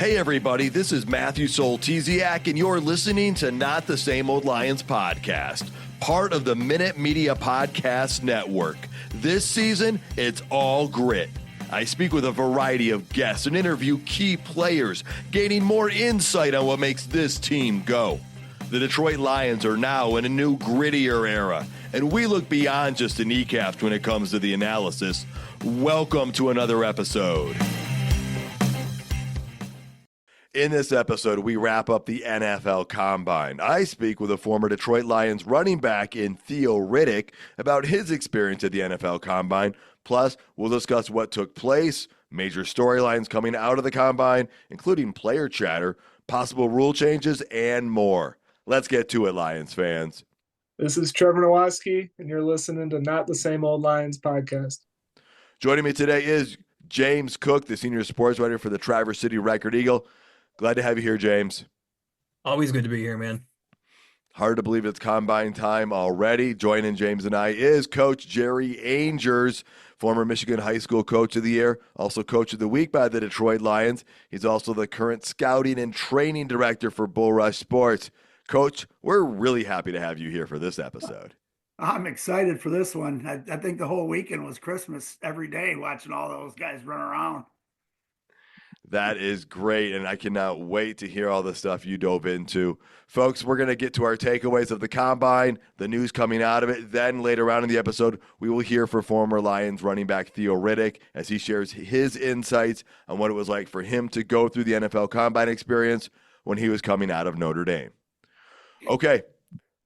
Hey everybody, this is Matthew Soltiziak, and you're listening to Not the Same Old Lions podcast, part of the Minute Media Podcast Network. This season, it's all grit. I speak with a variety of guests and interview key players, gaining more insight on what makes this team go. The Detroit Lions are now in a new, grittier era, and we look beyond just the kneecaps when it comes to the analysis. Welcome to another episode. In this episode, we wrap up the NFL Combine. I speak with a former Detroit Lions running back in Theo Riddick about his experience at the NFL Combine. Plus, we'll discuss what took place, major storylines coming out of the Combine, including player chatter, possible rule changes, and more. Let's get to it, Lions fans. This is Trevor Nowaski, and you're listening to Not the Same Old Lions podcast. Joining me today is James Cook, the senior sports writer for the Traverse City Record Eagle. Glad to have you here, James. Always good to be here, man. Hard to believe it's Combine time already. Joining James and I is Coach Jerry Angers, former Michigan High School Coach of the Year, also Coach of the Week by the Detroit Lions. He's also the current Scouting and Training Director for Bull Rush Sports. Coach, we're really happy to have you here for this episode. I'm excited for this one. I think the whole weekend was Christmas every day, watching all those guys run around. That is great, and I cannot wait to hear all the stuff you dove into. Folks, we're going to get to our takeaways of the Combine, the news coming out of it. Then later on in the episode, we will hear from former Lions running back Theo Riddick as he shares his insights on what it was like for him to go through the NFL Combine experience when he was coming out of Notre Dame. Okay,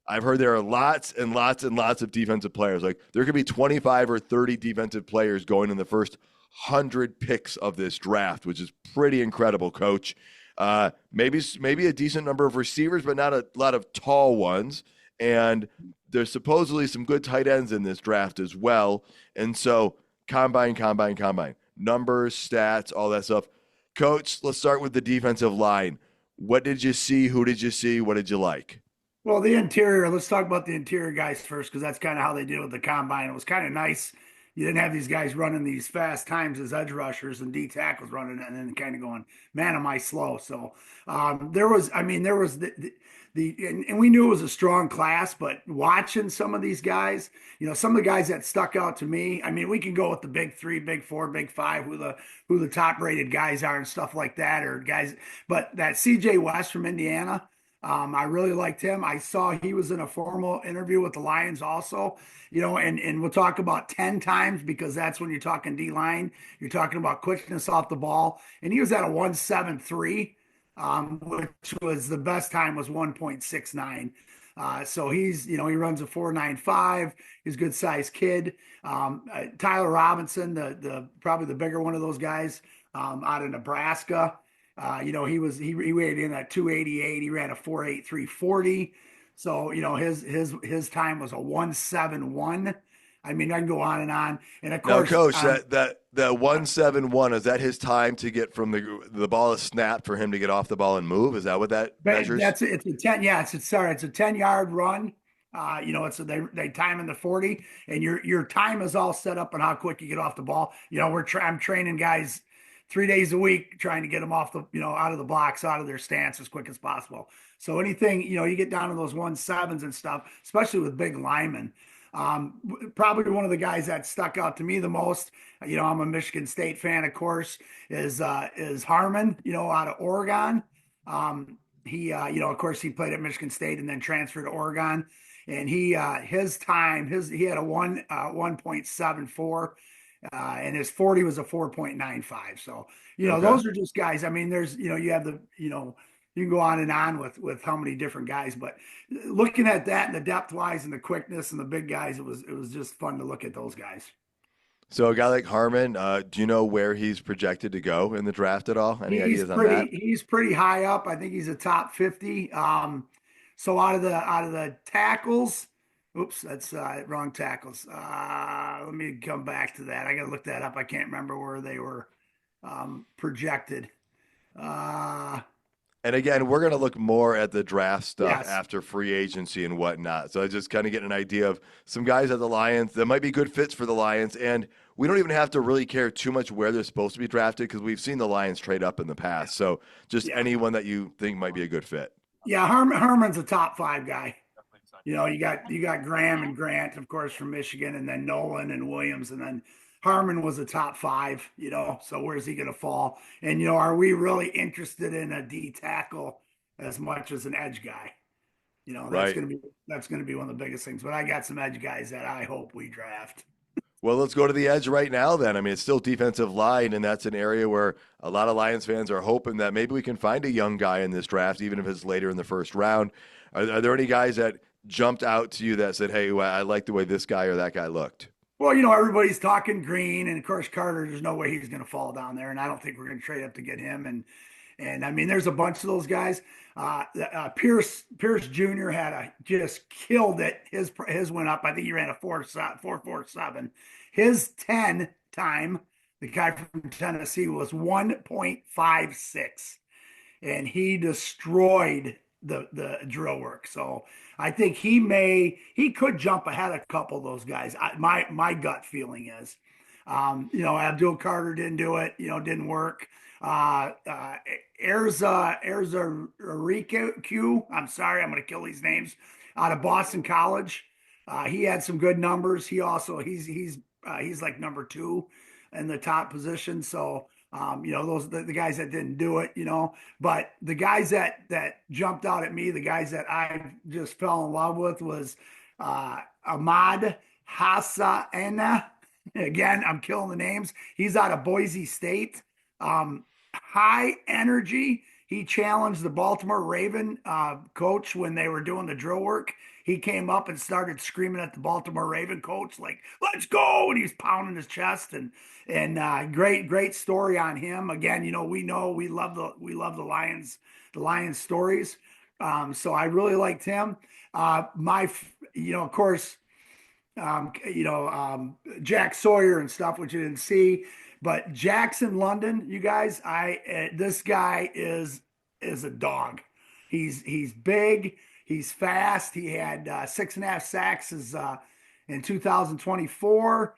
I've heard there are lots and lots and lots of defensive players. Like there could be 25 or 30 defensive players going in the first 100 picks of this draft, which is pretty incredible, Coach. Maybe a decent number of receivers, but not a lot of tall ones. And there's supposedly some good tight ends in this draft as well. And so combine, numbers, stats, all that stuff. Coach, let's start with the defensive line. What did you see? Who did you see? What did you like? Well, the interior, let's talk about the interior guys first, because that's kind of how they did with the Combine. It was kind of nice. You didn't have these guys running these fast times as edge rushers and D tackles running and then kind of going, man, am I slow? So there was and we knew it was a strong class, but watching some of these guys, some of the guys that stuck out to me, we can go with the big three, big four, big five, who the top rated guys are and stuff like that, or guys, but that CJ West from Indiana, I really liked him. I saw he was in a formal interview with the Lions also, and we'll talk about 10 times because that's when you're talking D-line. You're talking about quickness off the ball. And he was at a 1.73, which was the best time was 1.69. So he's, he runs a 4.95. He's a good sized kid. Tyler Robinson, the probably the bigger one of those guys out of Nebraska. He weighed in at 288. He ran a 4.8340. So, his time was a 1.71. I can go on and on. And of course, now, Coach, that 1.71, is that his time to get from the ball is snapped for him to get off the ball and move? Is that what that measures? It's a 10. Yeah, it's a 10-yard run. They time in the 40, and your time is all set up on how quick you get off the ball. I'm training guys 3 days a week, trying to get them off the, out of the blocks, out of their stance as quick as possible. So anything, you get down to those 1.7s and stuff, especially with big linemen. Probably one of the guys that stuck out to me the most, I'm a Michigan State fan, of course, is Harmon, out of Oregon. Of course, he played at Michigan State and then transferred to Oregon. And he had a 1.74. And his 40 was a 4.95. So, okay. Those are just guys. There's, you have the, you can go on and on with how many different guys, but looking at that and the depth wise and the quickness and the big guys, it was just fun to look at those guys. So a guy like Harmon, do you know where he's projected to go in the draft at all? Any ideas on that? He's pretty high up. I think he's a top 50. So out of the tackles, oops, that's wrong tackles. Let me come back to that. I got to look that up. I can't remember where they were projected. And again, we're going to look more at the draft stuff Yes. after free agency and whatnot. So I just kind of get an idea of some guys at the Lions that might be good fits for the Lions. And we don't even have to really care too much where they're supposed to be drafted because we've seen the Lions trade up in the past. So just Yeah. anyone that you think might be a good fit. Yeah. Herman's a top 5 guy. You got Graham and Grant, of course, from Michigan, and then Nolan and Williams, and then Harmon was a top 5, so where's he going to fall? And, are we really interested in a D tackle as much as an edge guy? That's Right. going to be one of the biggest things. But I got some edge guys that I hope we draft. Well, let's go to the edge right now then. I mean, it's still defensive line, and that's an area where a lot of Lions fans are hoping that maybe we can find a young guy in this draft, even if it's later in the first round. Are there any guys that jumped out to you that said, hey, well, I like the way this guy or that guy looked? Well, everybody's talking Green, and of course Carter. There's no way he's going to fall down there, and I don't think we're going to trade up to get him. And I mean, there's a bunch of those guys. Pierce Jr. just killed it. His went up. I think he ran a 4.47. His 10 time, the guy from Tennessee, was 1.56, and he destroyed the drill work. So I think he could jump ahead a couple of those guys. My gut feeling is, Abdul Carter didn't do it. Didn't work. Erza Riku. I'm sorry, I'm going to kill these names. Out of Boston College, he had some good numbers. He's like number 2 in the top position. So those the guys that didn't do it. But the guys that jumped out at me, the guys that I just fell in love with was Ahmad Hassana. Again, I'm killing the names. He's out of Boise State. High energy. He challenged the Baltimore Raven coach when they were doing the drill work. He came up and started screaming at the Baltimore Raven coach, like, "Let's go!" And he was pounding his chest. And great story on him. Again, we love the Lions stories. So I really liked him. Of course, Jack Sawyer and stuff, which you didn't see. But Jackson London, you guys, this guy is a dog. He's big. He's fast. He had 6.5 sacks in 2024.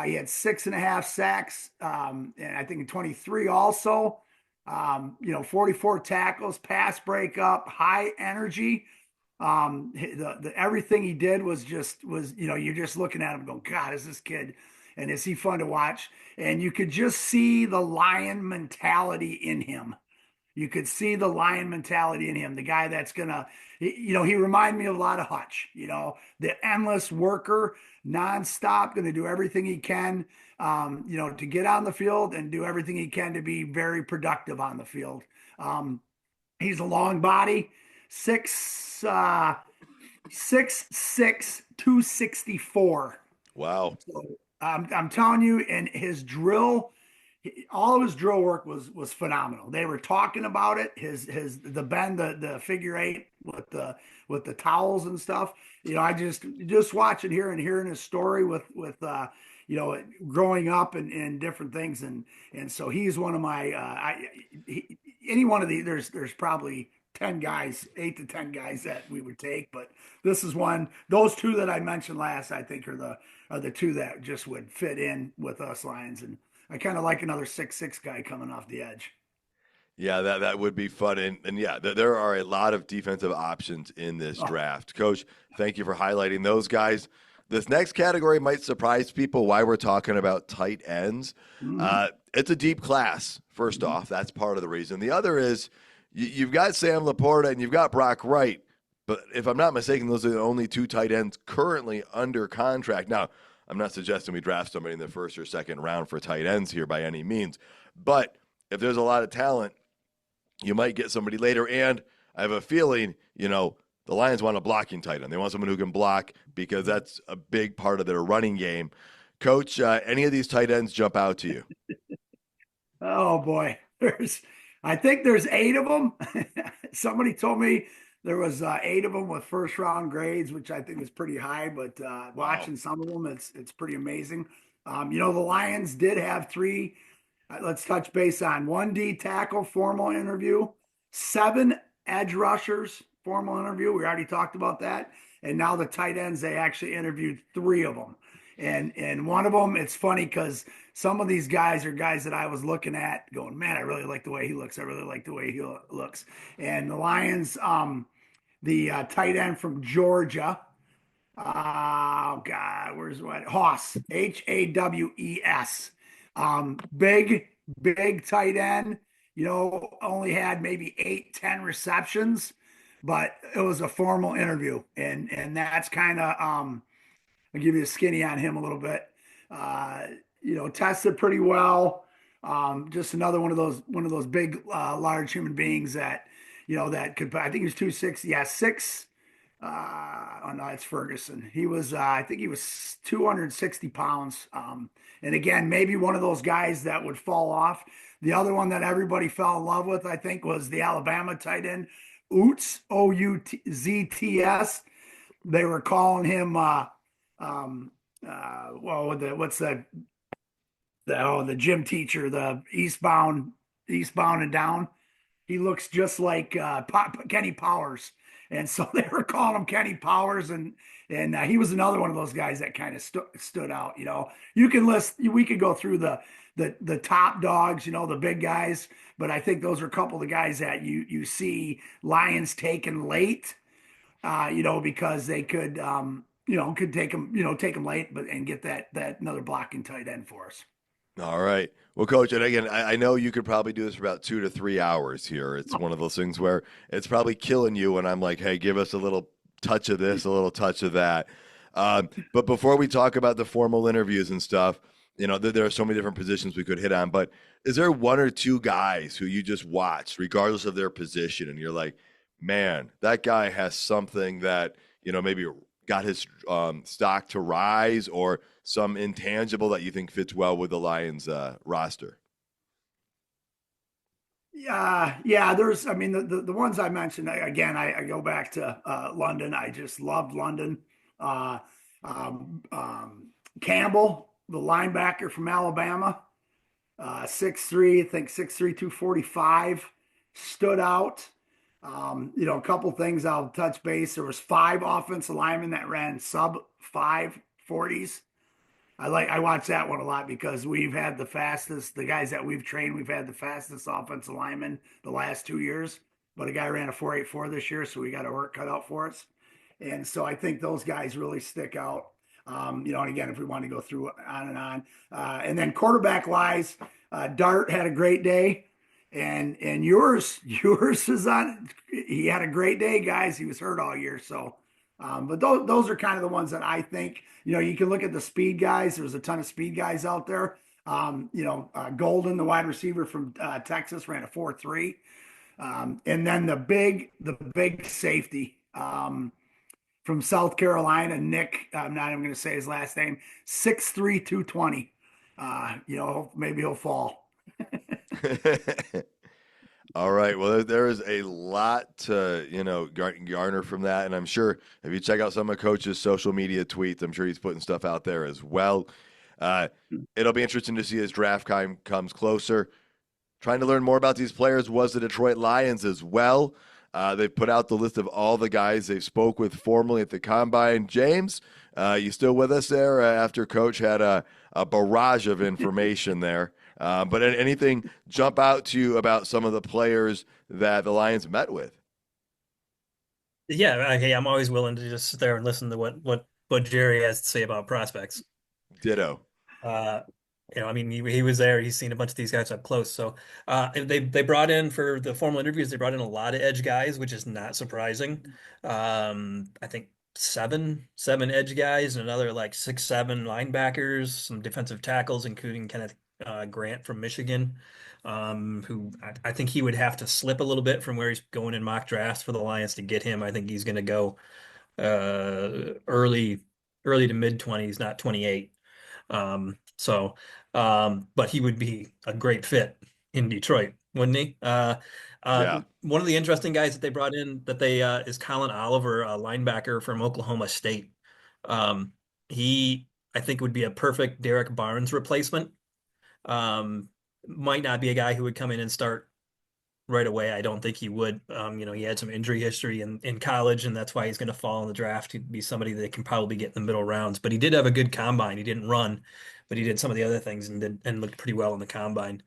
He had 6.5 sacks, and I think in 23 also. 44 tackles, pass breakup, high energy. Everything he did was you're just looking at him going, God, is this kid, and is he fun to watch? And you could just see the Lion mentality in him. You could see the Lion mentality in him. The guy that's gonna, he reminded me of a lot of Hutch. The endless worker, nonstop, going to do everything he can, to get on the field and do everything he can to be very productive on the field. He's a long body, 6'6", 264. Wow. So, I'm telling you, and all of his drill work was phenomenal. They were talking about it. The bend, the figure 8 with the towels and stuff. I just watching here and hearing his story with growing up and different things, and so he's one of my any one of these. There's probably 10 guys, 8 to 10 guys that we would take, but this is one. Those 2 that I mentioned last, I think are the 2 that just would fit in with us Lions, and I kind of like another 6'6" guy coming off the edge. Yeah, that would be fun. And yeah, there are a lot of defensive options in this draft. Coach, thank you for highlighting those guys. This next category might surprise people why we're talking about tight ends. Mm-hmm. It's a deep class, first off. That's part of the reason. The other is you've got Sam Laporta and you've got Brock Wright. But if I'm not mistaken, those are the only 2 tight ends currently under contract. Now, I'm not suggesting we draft somebody in the first or second round for tight ends here by any means. But if there's a lot of talent, you might get somebody later. And I have a feeling, the Lions want a blocking tight end. They want someone who can block because that's a big part of their running game. Coach, any of these tight ends jump out to you? Oh, boy. I think there's 8 of them. Somebody told me there was 8 of them with first-round grades, which I think is pretty high. But watching some of them, it's pretty amazing. The Lions did have 3. Let's touch base on 1 D tackle formal interview, 7 edge rushers, formal interview. We already talked about that. And now the tight ends, they actually interviewed 3 of them. And one of them, it's funny because some of these guys are guys that I was looking at going, man, I really like the way he looks. I really like the way he looks. And the Lions, the tight end from Georgia, oh God, where's what? Haws, Hawes. Big tight end, only had maybe 8, 10 receptions, but it was a formal interview. And that's kind of I'll give you a skinny on him a little bit. Uh, tested pretty well. Just another one of those big, large human beings that, that could. I think he was 260. Yeah, six. Oh no, it's Ferguson. He was. I think he was 260 pounds. And again, maybe one of those guys that would fall off. The other one that everybody fell in love with, I think, was the Alabama tight end, Oots, Outzts. They were calling him. Well, what's the gym teacher, the eastbound and down. He looks just like Kenny Powers, and so they were calling him Kenny Powers, and he was another one of those guys that kind of stood out. You can we could go through the top dogs, the big guys, but I think those are a couple of the guys that you see Lions taking late, because they could take them late, but and get that another blocking tight end for us. All right. Well, Coach, and again, I know you could probably do this for about 2 to 3 hours here. It's one of those things where it's probably killing you when I'm like, hey, give us a little touch of this, a little touch of that. But before we talk about the formal interviews and stuff, there are so many different positions we could hit on. But is there 1 or 2 guys who you just watched, regardless of their position, and you're like, man, that guy has something that, maybe got his stock to rise, or some intangible that you think fits well with the Lions roster? Yeah. There's, the ones I mentioned again. I go back to London. I just loved London. Uh, Campbell, the linebacker from Alabama, 6'3", I think 6'3", 245, stood out. A couple things I'll touch base. There was 5 offensive linemen that ran sub 540s. I watch that one a lot because we've had the guys that we've trained, we've had the fastest offensive linemen the last 2 years. But a guy ran a 4.84 this year, so we got our work cut out for us. And so I think those guys really stick out. And again, if we want to go through on and on. And then quarterback wise, Dart had a great day. And yours is on. He had a great day, guys. He was hurt all year, so. But those are kind of the ones that I think. You can look at the speed guys. There's a ton of speed guys out there. Golden, the wide receiver from Texas, ran a 4.3. And then the big safety from South Carolina, Nick. I'm not even going to say his last name. 6'3", 220. Maybe he'll fall. All right. Well, there is a lot to, garner from that. And I'm sure if you check out some of Coach's social media tweets, I'm sure he's putting stuff out there as well. It'll be interesting to see as draft time comes closer. Trying to learn more about these players was the Detroit Lions as well. They've put out the list of all the guys they've spoke with formally at the Combine. James, you still with us there after Coach had a barrage of information there? But anything jump out to you about some of the players that the Lions met with? Yeah, hey, I'm always willing to just sit there and listen to what Jerry has to say about prospects. Ditto. He was there. He's seen a bunch of these guys up close. So they brought in for the formal interviews. They brought in a lot of edge guys, which is not surprising. I think seven edge guys and another like 6, 7 linebackers, some defensive tackles, including Kenneth Grant from Michigan, who I think he would have to slip a little bit from where he's going in mock drafts for the Lions to get him. I think he's going to go early to mid 20s, not 28. But he would be a great fit in Detroit, wouldn't he? Yeah. One of the interesting guys that they brought in is Colin Oliver, a linebacker from Oklahoma State. He, I think, would be a perfect Derek Barnes replacement. Might not be a guy who would come in and start right away. I don't think he would. He had some injury history in college, and that's why he's going to fall in the draft. He'd be somebody that can probably get in the middle rounds. But he did have a good combine. He didn't run, but he did some of the other things and looked pretty well in the combine.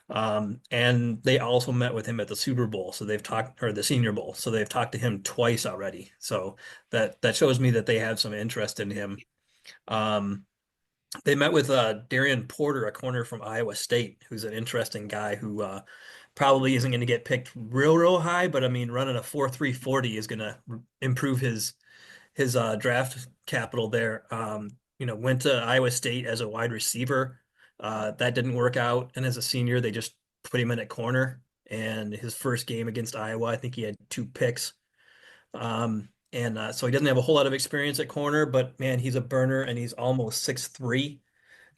And they also met with him at the Super Bowl. So they've talked, or the Senior Bowl. So they've talked to him twice already. So that shows me that they have some interest in him. Um, they met with Darian Porter, a corner from Iowa State, who's an interesting guy who probably isn't going to get picked real high, but I mean, running a 4.340 is going to improve his draft capital there. Went to Iowa State as a wide receiver. That didn't work out, and as a senior, they just put him in at corner. And his first game against Iowa, I think he had 2 picks. So he doesn't have a whole lot of experience at corner, but man, he's a burner, and he's almost 6'3".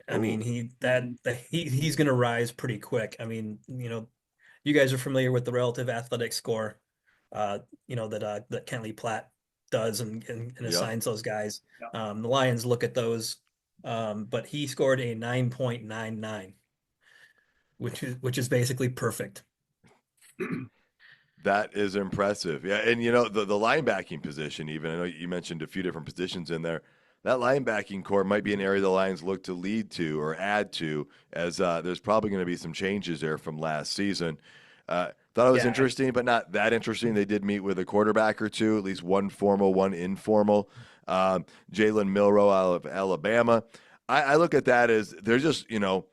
I mean, he's going to rise pretty quick. I mean, you guys are familiar with the relative athletic score, that Kentley Platt does and assigns those guys. The Lions look at those, but he scored a 9.99, which is basically perfect. That is impressive. Yeah, and the linebacking position, even I know you mentioned a few different positions in there. That linebacking core might be an area the Lions look to lead to or add to, as there's probably going to be some changes there from last season. Thought it was interesting, but not that interesting. They did meet with a quarterback or two, at least one formal, one informal. Jalen Milroe out of Alabama. I look at that as they're just, you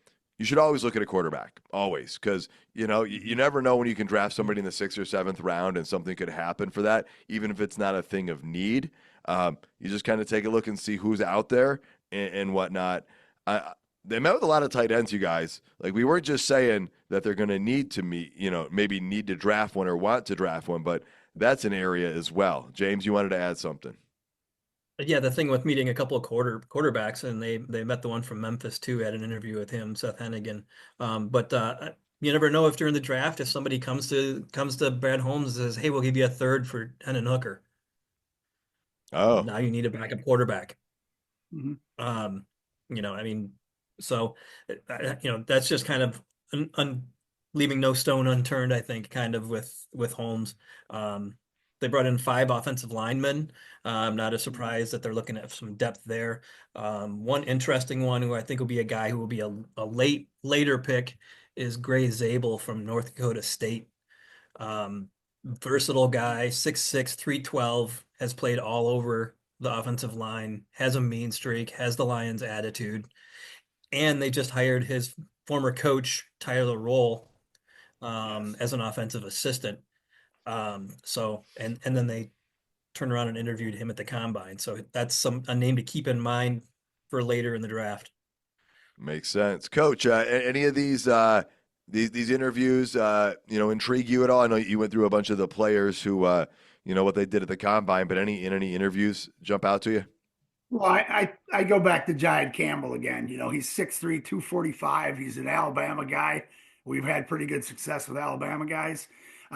should always look at a quarterback, always, because, you never know when you can draft somebody in the 6th or 7th round and something could happen for that, even if it's not a thing of need. You just kind of take a look and see who's out there and whatnot. They met with a lot of tight ends, you guys. Like, we weren't just saying that they're going to need to meet, maybe need to draft one or want to draft one, but that's an area as well. James, you wanted to add something. Yeah, the thing with meeting a couple of quarterbacks, and they met the one from Memphis too, had an interview with him, Seth Hennigan. But you never know if during the draft, if somebody comes to Brad Holmes and says, "Hey, we'll give you a third for Hendon Hooker." Oh, Now you need a backup quarterback. Mm-hmm. I mean, so that's just kind of leaving no stone unturned, I think, kind of with Holmes. They brought in 5 offensive linemen. I'm not as surprised that they're looking at some depth there. One interesting one who I think will be a guy who will be a later pick is Gray Zabel from North Dakota State. Versatile guy, 6'6", 312, has played all over the offensive line, has a mean streak, has the Lions attitude, and they just hired his former coach, Tyler Roll, as an offensive assistant. And then they turned around and interviewed him at the combine. So that's a name to keep in mind for later in the draft. Makes sense. Coach, any of these interviews, intrigue you at all? I know you went through a bunch of the players who, what they did at the combine, but any interviews jump out to you? Well, I go back to Jihad Campbell again. He's 6'3", 245. He's an Alabama guy. We've had pretty good success with Alabama guys.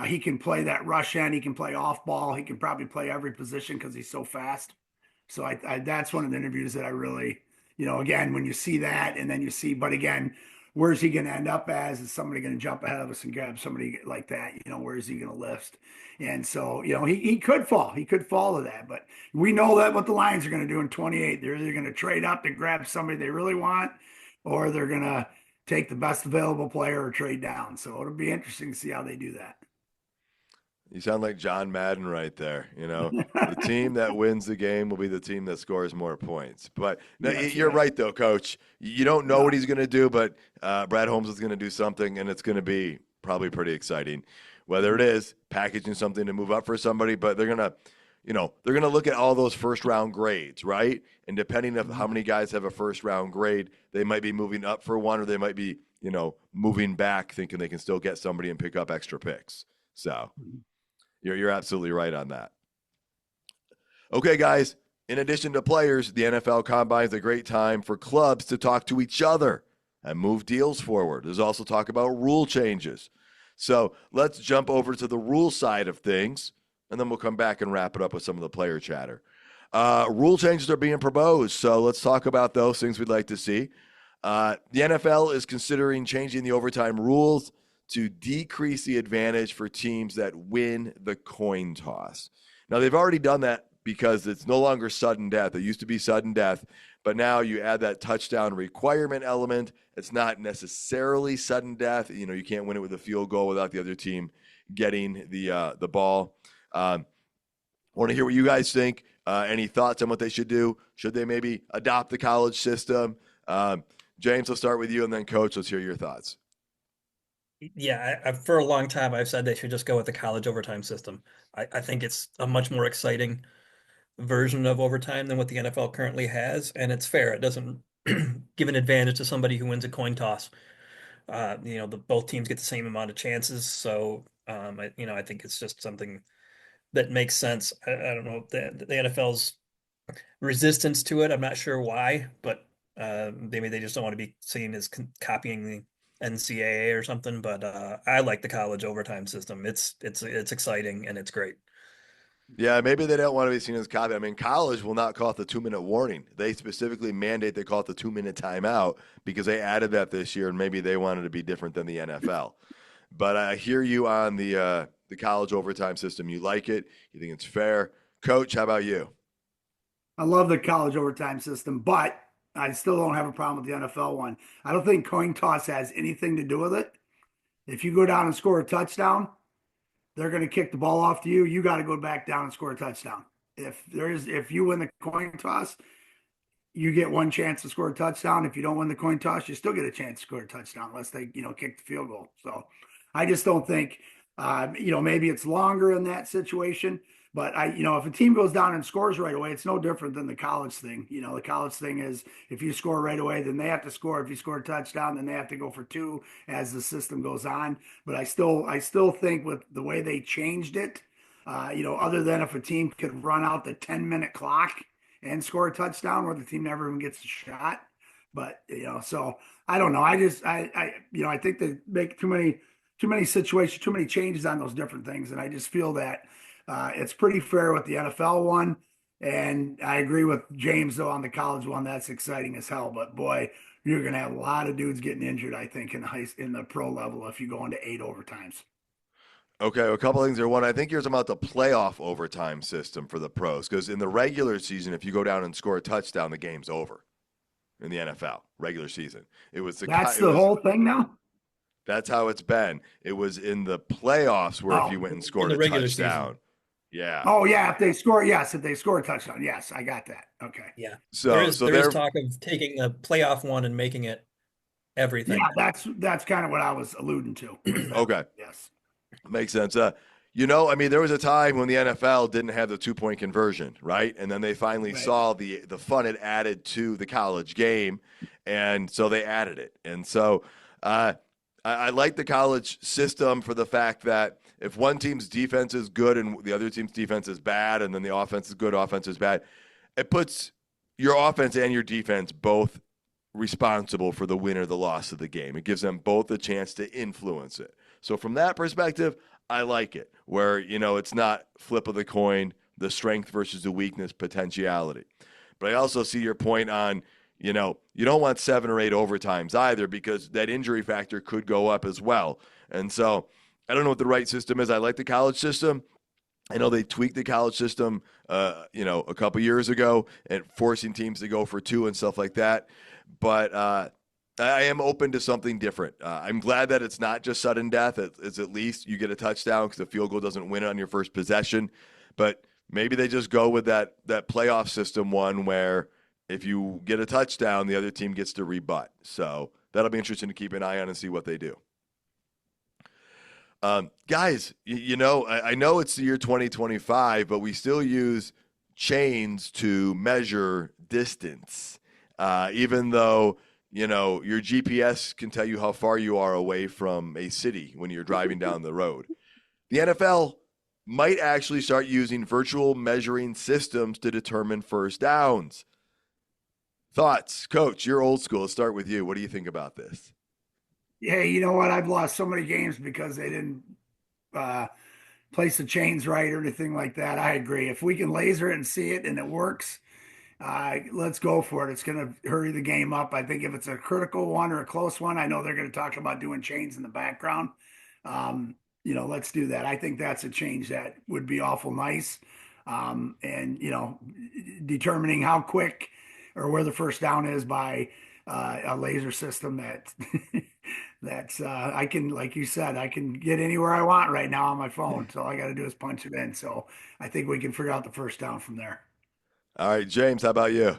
He can play that rush end. He can play off ball. He can probably play every position because he's so fast. So that's one of the interviews that I really, again, when you see that and then you see, but again, where's he going to end up as? Is somebody going to jump ahead of us and grab somebody like that? Where is he going to list? And so, he could fall. He could fall to that. But we know that what the Lions are going to do in 28. They're either going to trade up to grab somebody they really want, or they're going to take the best available player or trade down. So it'll be interesting to see how they do that. You sound like John Madden right there. The team that wins the game will be the team that scores more points. But no, you're right, though, Coach. You don't know what he's going to do, but Brad Holmes is going to do something, and it's going to be probably pretty exciting. Whether it is packaging something to move up for somebody, but they're going to look at all those first-round grades, right? And depending on how many guys have a first-round grade, they might be moving up for one, or they might be, moving back thinking they can still get somebody and pick up extra picks. So you're absolutely right on that. Okay, guys, in addition to players, the NFL Combine is a great time for clubs to talk to each other and move deals forward. There's also talk about rule changes. So let's jump over to the rule side of things, and then we'll come back and wrap it up with some of the player chatter. Rule changes are being proposed, so let's talk about those things we'd like to see. The NFL is considering changing the overtime rules to decrease the advantage for teams that win the coin toss. Now, they've already done that because it's no longer sudden death. It used to be sudden death, but now you add that touchdown requirement element. It's not necessarily sudden death. You know, you can't win it with a field goal without the other team getting the ball. Want to hear what you guys think. Any thoughts on what they should do? Should they maybe adopt the college system? James, let's start with you, and then Coach, let's hear your thoughts. Yeah, for a long time, I've said they should just go with the college overtime system. I think it's a much more exciting version of overtime than what the NFL currently has, and it's fair. It doesn't give an advantage to somebody who wins a coin toss. Both teams get the same amount of chances, so I think it's just something that makes sense. I don't know the NFL's resistance to it. I'm not sure why, but maybe they just don't want to be seen as copying the NCAA or something. But I like the college overtime system. It's exciting and it's great. Yeah, maybe they don't want to be seen as copy. I mean, college will not call it the 2-minute warning. They specifically mandate they call it the 2-minute timeout because they added that this year, and maybe they wanted to be different than the NFL. But I hear you on the college overtime system. You like it. You think it's fair. Coach, how about you? I love the college overtime system, but I still don't have a problem with the NFL one. I don't think coin toss has anything to do with it. If you go down and score a touchdown, they're going to kick the ball off to you. You got to go back down and score a touchdown. If you win the coin toss, you get one chance to score a touchdown. If you don't win the coin toss, you still get a chance to score a touchdown unless they, kick the field goal. So I just don't think, maybe it's longer in that situation. But if a team goes down and scores right away, it's no different than the college thing. The college thing is if you score right away, then they have to score. If you score a touchdown, then they have to go for two as the system goes on. But I still think with the way they changed it, other than if a team could run out the 10-minute clock and score a touchdown where the team never even gets a shot. But so I don't know. I think they make too many situations, too many changes on those different things, and I just feel that it's pretty fair with the NFL one. And I agree with James though on the college one. That's exciting as hell. But boy, you're going to have a lot of dudes getting injured, I think, in the pro level if you go into 8 overtimes. Okay, a couple things there. One, I think you're talking about the playoff overtime system for the pros, because in the regular season, if you go down and score a touchdown, the game's over. In the NFL regular season, That's the whole thing now. That's how it's been. It was in the playoffs where if you went and scored a touchdown. Season. Yeah. Oh yeah, if they score a touchdown, yes, I got that. Okay. Yeah. So there is talk of taking a playoff one and making it everything. Yeah, that's kind of what I was alluding to. Okay. Yes. Makes sense. There was a time when the NFL didn't have the 2-point conversion, right? And then they finally saw the fun it added to the college game, and so they added it. And so I like the college system for the fact that if one team's defense is good and the other team's defense is bad, and then the offense is good, offense is bad, it puts your offense and your defense both responsible for the win or the loss of the game. It gives them both a chance to influence it. So from that perspective, I like it, where, it's not flip of the coin, the strength versus the weakness potentiality. But I also see your point on, you don't want 7 or 8 overtimes either, because that injury factor could go up as well. And so I don't know what the right system is. I like the college system. I know they tweaked the college system, a couple years ago, and forcing teams to go for 2 and stuff like that. But I am open to something different. I'm glad that it's not just sudden death. It's at least you get a touchdown because the field goal doesn't win it on your first possession. But maybe they just go with that playoff system one where if you get a touchdown, the other team gets to rebut. So that'll be interesting to keep an eye on and see what they do. Guys, I know it's the year 2025, but we still use chains to measure distance, even though your GPS can tell you how far you are away from a city when you're driving down the road. The NFL might actually start using virtual measuring systems to determine first downs. Thoughts? Coach, you're old school. Let's start with you. What do you think about this? Yeah, you know what? I've lost so many games because they didn't place the chains right or anything like that. I agree. If we can laser it and see it and it works, let's go for it. It's going to hurry the game up. I think if it's a critical one or a close one, I know they're going to talk about doing chains in the background. Let's do that. I think that's a change that would be awful nice. And determining how quick or where the first down is by a laser system that that's I can, like you said, I can get anywhere I want right now on my phone. So all I got to do is punch it in. So I think we can figure out the first down from there. All right, James, how about you?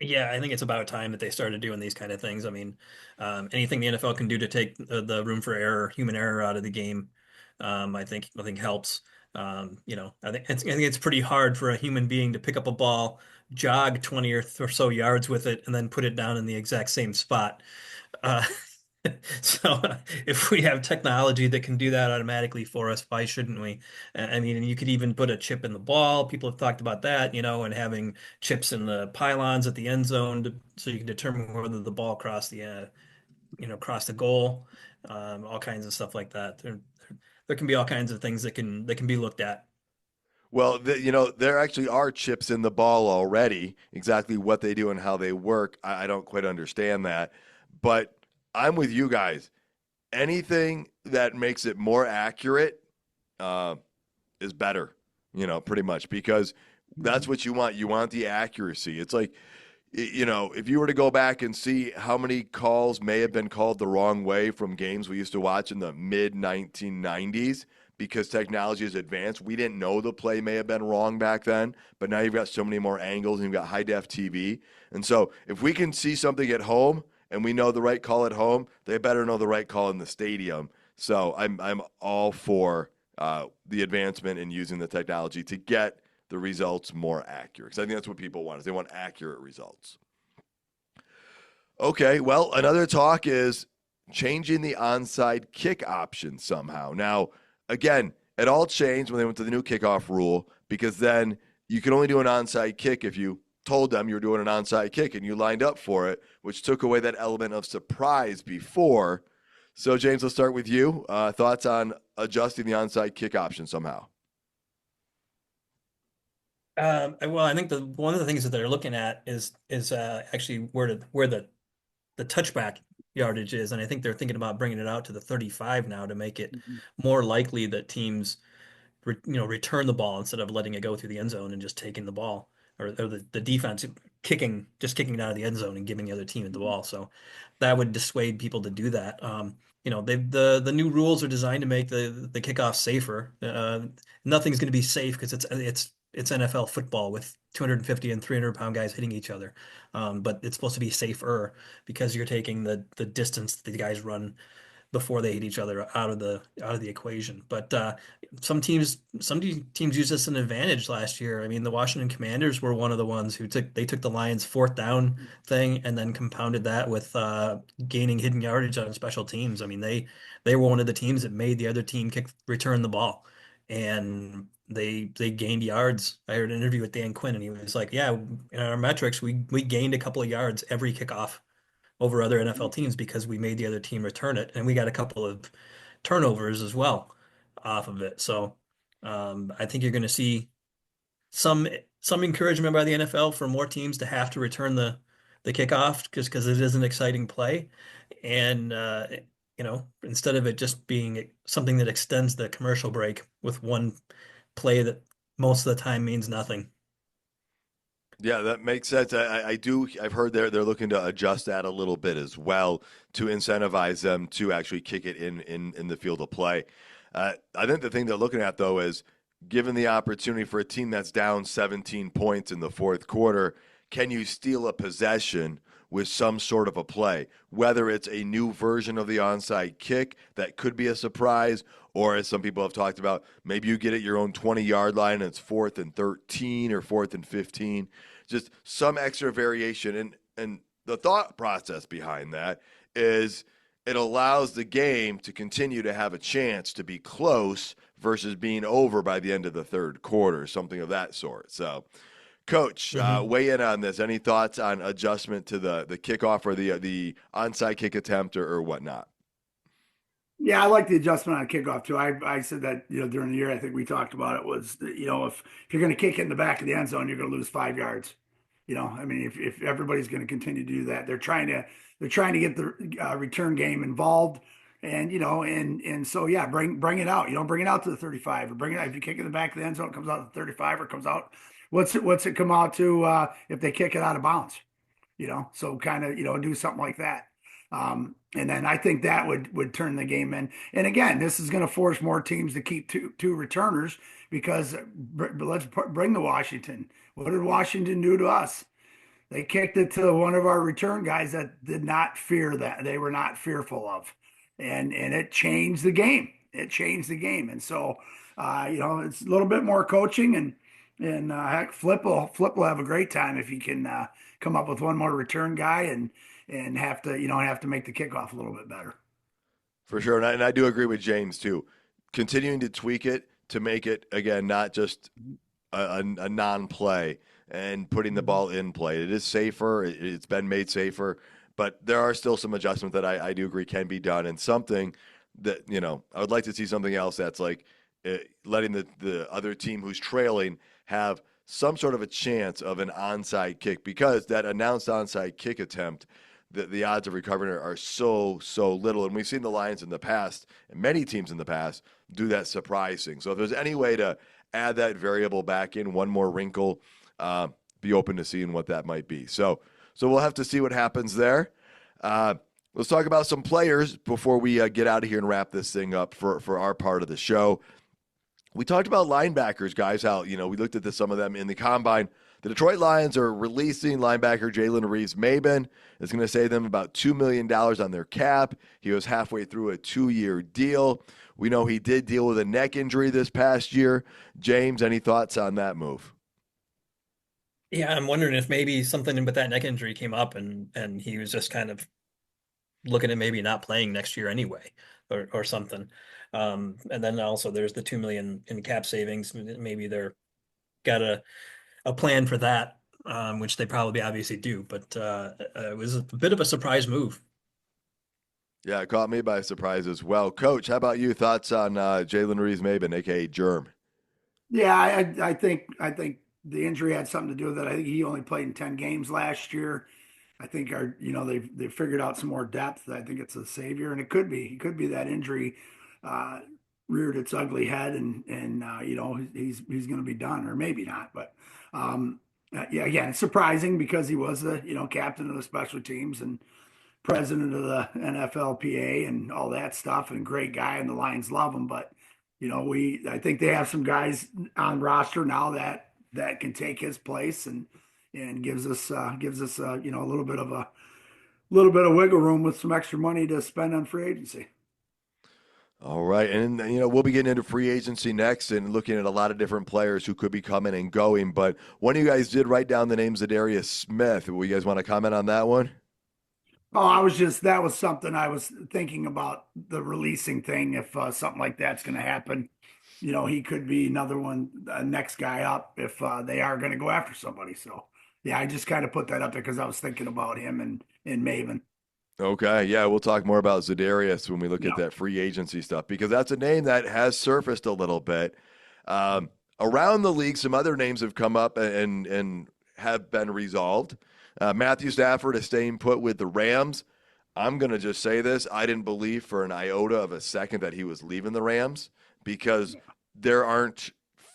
Yeah, I think it's about time that they started doing these kind of things. I mean, anything the NFL can do to take the room for error, human error out of the game, I think helps. I think it's pretty hard for a human being to pick up a ball, jog 20 or so yards with it, and then put it down in the exact same spot. Uh, so if we have technology that can do that automatically for us, why shouldn't we? I mean, and you could even put a chip in the ball. People have talked about that, and having chips in the pylons at the end zone so you can determine whether the ball crossed the goal. All kinds of stuff like that. There can be all kinds of things that can be looked at. Well, there actually are chips in the ball already. Exactly what they do and how they work, I don't quite understand that. But I'm with you guys. Anything that makes it more accurate uh, is better, pretty much, because that's what you want. You want the accuracy. It's like, if you were to go back and see how many calls may have been called the wrong way from games we used to watch in the mid 1990s because technology is advanced, we didn't know the play may have been wrong back then, but now you've got so many more angles and you've got high def TV. And so if we can see something at home and we know the right call at home, they better know the right call in the stadium. So I'm all for the advancement in using the technology to get the results more accurate. Because I think that's what people want, is they want accurate results. Okay, well, another talk is changing the onside kick option somehow. Now, again, it all changed when they went to the new kickoff rule because then you can only do an onside kick if you told them you were doing an onside kick and you lined up for it, which took away that element of surprise before. So, James, let's start with you. Thoughts on adjusting the onside kick option somehow? Well, I think one of the things that they're looking at is actually where the touchback yardage is, and I think they're thinking about bringing it out to the 35 now to make it Mhm. more likely that teams return the ball instead of letting it go through the end zone and just taking the ball, or the defense kicking it out of the end zone and giving the other team the ball. So that would dissuade people to do that. The new rules are designed to make the kickoff safer. Nothing's going to be safe because it's NFL football with 250 and 300-pound guys hitting each other. But it's supposed to be safer because you're taking the distance that the guys run before they hit each other out of the equation. But some teams used this as an advantage last year. I mean, the Washington Commanders were one of the ones who took the Lions' fourth down thing and then compounded that with gaining hidden yardage on special teams. I mean, they were one of the teams that made the other team return the ball, and they gained yards. I heard an interview with Dan Quinn, and he was like, "Yeah, in our metrics, we gained a couple of yards every kickoff over other NFL teams because we made the other team return it, and we got a couple of turnovers as well off of it." So I think you're going to see some some encouragement by the NFL for more teams to have to return the kickoff just because it is an exciting play, and instead of it just being something that extends the commercial break with one play that most of the time means nothing. Yeah, that makes sense. I do. I've heard they're looking to adjust that a little bit as well to incentivize them to actually kick it in the field of play. I think the thing they're looking at though is given the opportunity for a team that's down 17 points in the fourth quarter, can you steal a possession with some sort of a play? Whether it's a new version of the onside kick that could be a surprise, or as some people have talked about, maybe you get at your own 20-yard line and it's fourth and 13 or fourth and 15. Just some extra variation. And the thought process behind that is it allows the game to continue to have a chance to be close versus being over by the end of the third quarter, something of that sort. So, Coach, Mhm. weigh in on this. Any thoughts on adjustment to the kickoff or the onside kick attempt or whatnot? Yeah, I like the adjustment on kickoff too. I said that during the year. I think we talked about it was if you're going to kick it in the back of the end zone, you're going to lose 5 yards. I mean, if everybody's going to continue to do that, they're trying to get the return game involved. And and so yeah, bring it out. Bring it out to the 35, or bring it out if you kick it in the back of the end zone, it comes out to 35, or comes out. What's it come out to if they kick it out of bounds? So kind of do something like that. And then I think that would turn the game in. And again, this is going to force more teams to keep two returners because let's bring the Washington. What did Washington do to us? They kicked it to one of our return guys that did not fear that they were not fearful of, and it changed the game. It changed the game, and so it's a little bit more coaching, and heck, Flip will have a great time if he can come up with one more return guy and have to make the kickoff a little bit better. For sure. And I do agree with James, too. Continuing to tweak it to make it, again, not just a non-play and putting the ball in play. It is safer. It's been made safer. But there are still some adjustments that I do agree can be done. And something that, I would like to see something else that's like letting the other team who's trailing have some sort of a chance of an onside kick, because that announced onside kick attempt, the odds of recovering are so little. And we've seen the Lions in the past, and many teams in the past, do that surprising. So if there's any way to add that variable back in, one more wrinkle, be open to seeing what that might be. So we'll have to see what happens there. Let's talk about some players before we get out of here and wrap this thing up for our part of the show. We talked about linebackers, guys, how, we looked at some of them in the combine. The Detroit Lions are releasing linebacker Jalen Reeves-Maybin. It's going to save them about $2 million on their cap. He was halfway through a 2-year deal. We know he did deal with a neck injury this past year. James, any thoughts on that move? Yeah, I'm wondering if maybe something with that neck injury came up and he was just kind of looking at maybe not playing next year anyway, or something. And then also there's the 2 million in cap savings. Maybe they're got a plan for that, which they probably obviously do. But it was a bit of a surprise move. Yeah, it caught me by surprise as well. Coach, how about you? Thoughts on Jalen Reeves-Maybin, a.k.a. Germ? Yeah, I think the injury had something to do with it. I think he only played in 10 games last year. I think they've figured out some more depth. I think it's a savior, and he could be that injury uh, reared its ugly head, and he's going to be done, or maybe not. But yeah, again, it's surprising because he was the captain of the special teams and president of the NFLPA and all that stuff, and great guy, and the Lions love him. But I think they have some guys on roster now that can take his place and gives us a little bit of wiggle room with some extra money to spend on free agency. All right. And, we'll be getting into free agency next and looking at a lot of different players who could be coming and going. But one of you guys did write down the names of Darius Smith. Will you guys want to comment on that one? Oh, that was something I was thinking about, the releasing thing. If something like that's going to happen, he could be another one, next guy up if they are going to go after somebody. So, yeah, I just kind of put that up there because I was thinking about him and Maven. Okay. Yeah, we'll talk more about Za'Darius when we look Yeah. at that free agency stuff, because that's a name that has surfaced a little bit. Around the league, some other names have come up and have been resolved. Matthew Stafford is staying put with the Rams. I'm going to just say this. I didn't believe for an iota of a second that he was leaving the Rams, because there aren't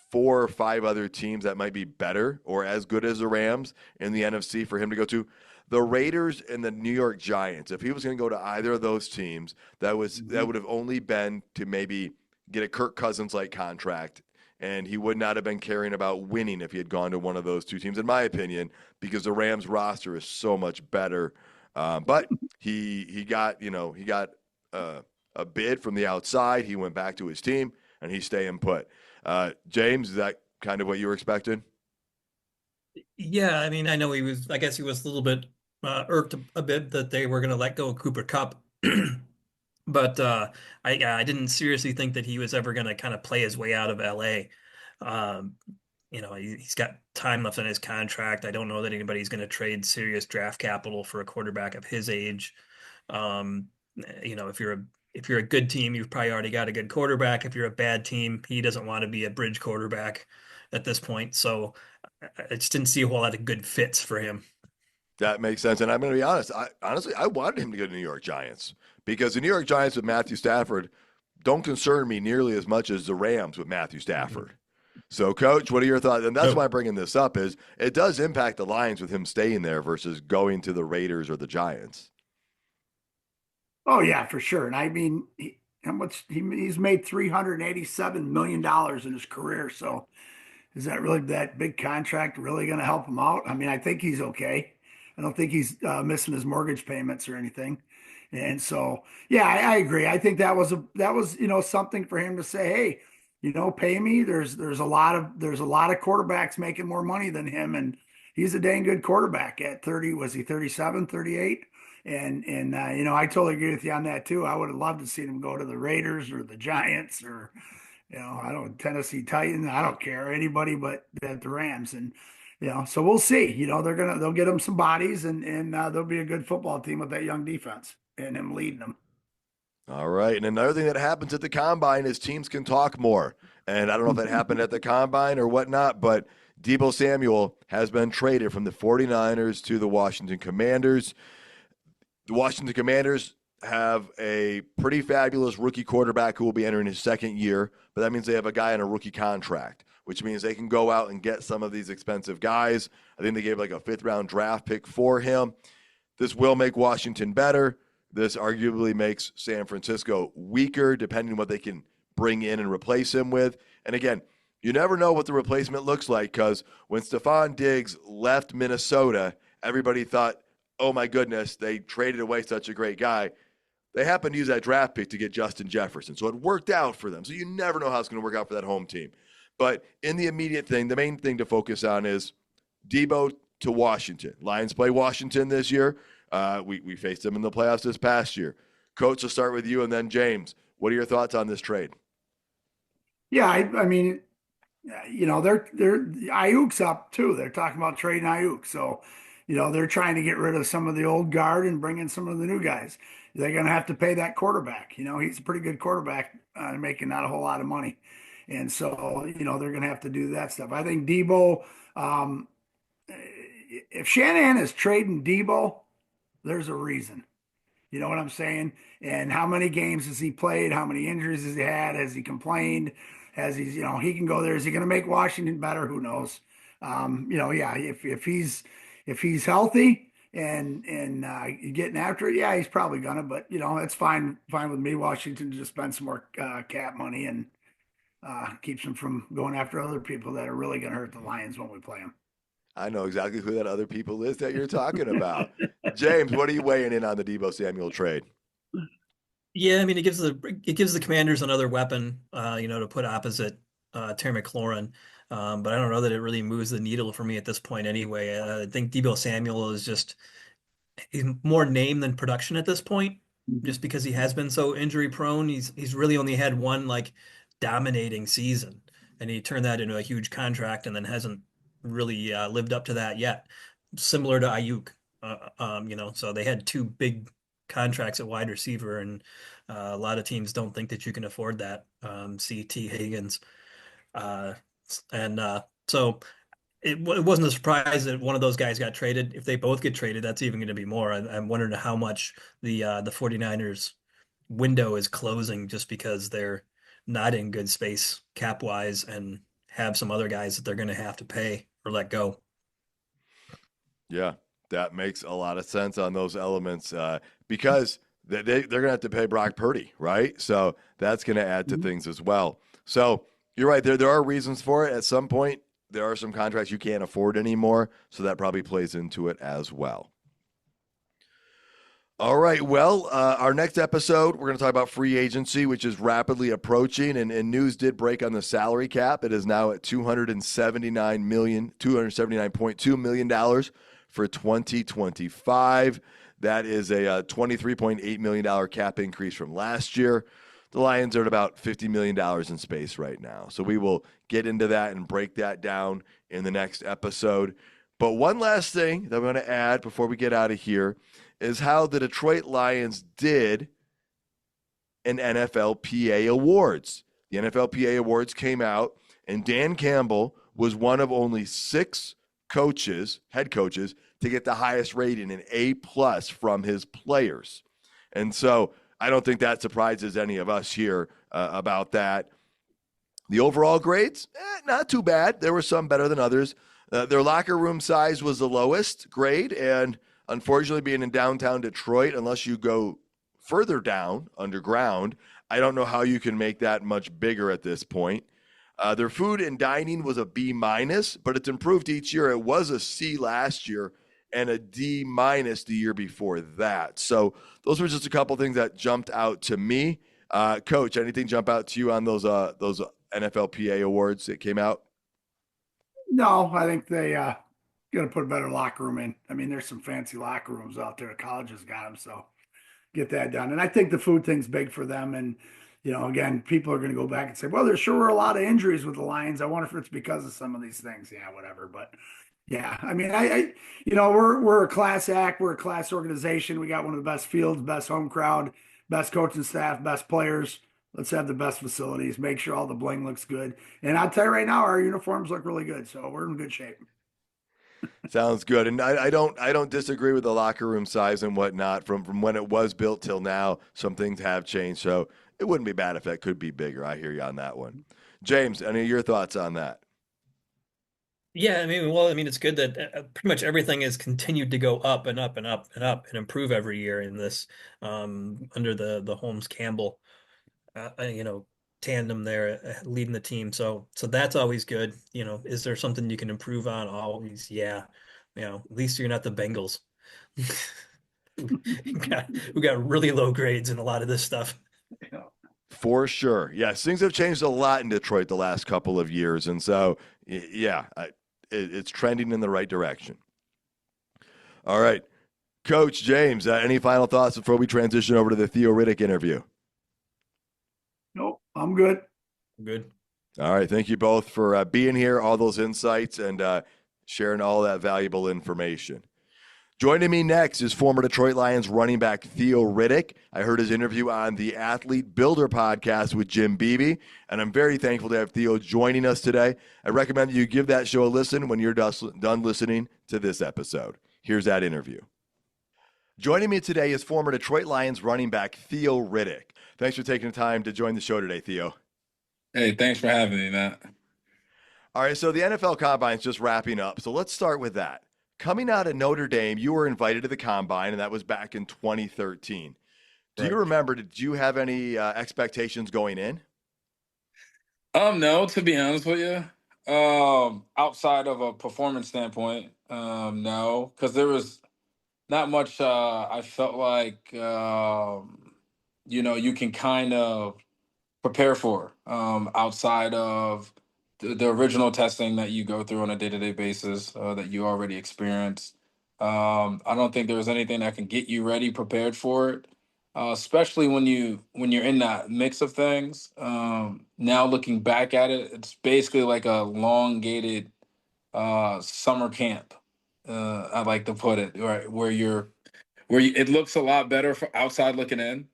4 or 5 other teams that might be better or as good as the Rams in the NFC for him to go to. The Raiders and the New York Giants, if he was going to go to either of those teams, that would have only been to maybe get a Kirk Cousins-like contract, and he would not have been caring about winning if he had gone to one of those two teams, in my opinion, because the Rams roster is so much better. But he got a bid from the outside. He went back to his team, and he's staying put. James, is that kind of what you were expecting? Yeah, I mean, I guess he was a little bit irked a bit that they were going to let go of Cooper Cup. But I didn't seriously think that he was ever going to kind of play his way out of LA. Um, he's got time left on his contract. I don't know that anybody's going to trade serious draft capital for a quarterback of his age. Um, if you're a good team, you've probably already got a good quarterback. If you're a bad team, he doesn't want to be a bridge quarterback at this point. So I just didn't see a whole lot of good fits for him. That makes sense. And I'm going to be honest. I wanted him to go to New York Giants because the New York Giants with Matthew Stafford don't concern me nearly as much as the Rams with Matthew Stafford. So, Coach, what are your thoughts? And that's why I'm bringing this up is it does impact the Lions with him staying there versus going to the Raiders or the Giants. Oh yeah, for sure. And I mean, how much he's made $387 million in his career. So is that big contract really going to help him out? I mean, I think he's okay. I don't think he's missing his mortgage payments or anything. And so, yeah, I agree. I think that was something for him to say, hey, pay me. There's a lot of quarterbacks making more money than him, and he's a dang good quarterback at 30. Was he 37, 38? And I totally agree with you on that too. I would have loved to see him go to the Raiders or the Giants or I don't Tennessee Titans. I don't care anybody but the Rams. And so we'll see. They'll get them some bodies and they'll be a good football team with that young defense and him leading them. All right. And another thing that happens at the combine is teams can talk more. And I don't know if that happened at the combine or whatnot, but Deebo Samuel has been traded from the 49ers to the Washington Commanders. The Washington Commanders have a pretty fabulous rookie quarterback who will be entering his second year, but that means they have a guy on a rookie contract, which means they can go out and get some of these expensive guys. I think they gave like a 5th-round draft pick for him. This will make Washington better. This arguably makes San Francisco weaker, depending on what they can bring in and replace him with. And again, you never know what the replacement looks like because when Stephon Diggs left Minnesota, everybody thought, oh my goodness, they traded away such a great guy. They happened to use that draft pick to get Justin Jefferson. So it worked out for them. So you never know how it's going to work out for that home team. But in the immediate thing, the main thing to focus on is Deebo to Washington. Lions play Washington this year. We faced them in the playoffs this past year. Coach, will start with you and then James. What are your thoughts on this trade? Yeah, I mean, they're Ayuk's up too. They're talking about trading Ayuk. So, they're trying to get rid of some of the old guard and bring in some of the new guys. They're going to have to pay that quarterback. He's a pretty good quarterback, making not a whole lot of money. And so, they're going to have to do that stuff. I think Deebo, if Shanahan is trading Deebo, there's a reason. You know what I'm saying? And how many games has he played? How many injuries has he had? Has he complained? Has he can go there. Is he going to make Washington better? Who knows? Yeah, if he's healthy and getting after it, yeah, he's probably gonna. But it's fine with me. Washington to just spend some more cap money and keeps them from going after other people that are really going to hurt the Lions when we play them. I know exactly who that other people is that you're talking about. James, what are you weighing in on the Deebo Samuel trade? Yeah, I mean, it gives the Commanders another weapon, to put opposite Terry McLaurin. But I don't know that it really moves the needle for me at this point anyway. I think Deebo Samuel he's more name than production at this point, just because he has been so injury prone. He's really only had one like dominating season, and he turned that into a huge contract and then hasn't really lived up to that yet. Similar to Ayuk, so they had 2 big contracts at wide receiver, and a lot of teams don't think that you can afford that. C.T. Higgins, so it wasn't a surprise that one of those guys got traded. If they both get traded, that's even going to be more. I'm wondering how much the 49ers window is closing just because they're not in good space cap wise and have some other guys that they're going to have to pay or let go. Yeah, that makes a lot of sense on those elements because they're going to have to pay Brock Purdy, right? So that's going to add to things as well. So you're right. There are reasons for it. At some point, there are some contracts you can't afford anymore. So that probably plays into it as well. All right. Well, our next episode, we're going to talk about free agency, which is rapidly approaching. And news did break on the salary cap. It is now at $279.2 million for 2025. That is a $23.8 million cap increase from last year. The Lions are at about $50 million in space right now. So we will get into that and break that down in the next episode. But one last thing that I'm going to add before we get out of here is how the Detroit Lions did in NFLPA awards. The NFLPA awards came out, and Dan Campbell was one of only 6 head coaches, to get the highest rating, an A+ from his players. And so I don't think that surprises any of us here about that. The overall grades, not too bad. There were some better than others. Their locker room size was the lowest grade, and unfortunately, being in downtown Detroit, unless you go further down underground, I don't know how you can make that much bigger at this point. Their food and dining was a B-, but it's improved each year. It was a C last year and a D- the year before that. So those were just a couple things that jumped out to me. Coach, anything jump out to you on those NFLPA awards that came out? No, I think they got to put a better locker room in. I mean, there's some fancy locker rooms out there. Colleges got them, so get that done. And I think the food thing's big for them. And again, people are going to go back and say, "Well, there sure were a lot of injuries with the Lions. I wonder if it's because of some of these things." Yeah, whatever. But yeah, I mean, we're a class act. We're a class organization. We got one of the best fields, best home crowd, best coaching staff, best players. Let's have the best facilities. Make sure all the bling looks good. And I'll tell you right now, our uniforms look really good. So we're in good shape. Sounds good. And I don't disagree with the locker room size and whatnot. From when it was built till now, some things have changed. So it wouldn't be bad if that could be bigger. I hear you on that one. James, any of your thoughts on that? Yeah, I mean, it's good that pretty much everything has continued to go up and up and up and up and improve every year in this under the Holmes Campbell tandem there leading the team. So that's always good. Is there something you can improve on? Always, yeah. At least you're not the Bengals. We got really low grades in a lot of this stuff. For sure. Yes, things have changed a lot in Detroit the last couple of years. And so, yeah, it's trending in the right direction. All right. Coach James, any final thoughts before we transition over to the Theo Riddick interview? Nope, I'm good. Good. All right. Thank you both for being here, all those insights, and sharing all that valuable information. Joining me next is former Detroit Lions running back Theo Riddick. I heard his interview on the Athlete Builder podcast with Jim Beebe, and I'm very thankful to have Theo joining us today. I recommend that you give that show a listen when you're done listening to this episode. Here's that interview. Joining me today is former Detroit Lions running back Theo Riddick. Thanks for taking the time to join the show today, Theo. Hey, thanks for having me, Matt. All right, so the NFL Combine is just wrapping up, so let's start with that. Coming out of Notre Dame, you were invited to the Combine, and that was back in 2013. Do you remember, did you have any expectations going in? No, to be honest with you, outside of a performance standpoint, no, because there was not much. I felt like you can kind of prepare for outside of the original testing that you go through on a day-to-day basis that you already experience. I don't think there was anything that can get you ready, prepared for it, especially when you're in that mix of things. Now looking back at it, it's basically like a elongated summer camp. I like to put it right it looks a lot better for outside looking in,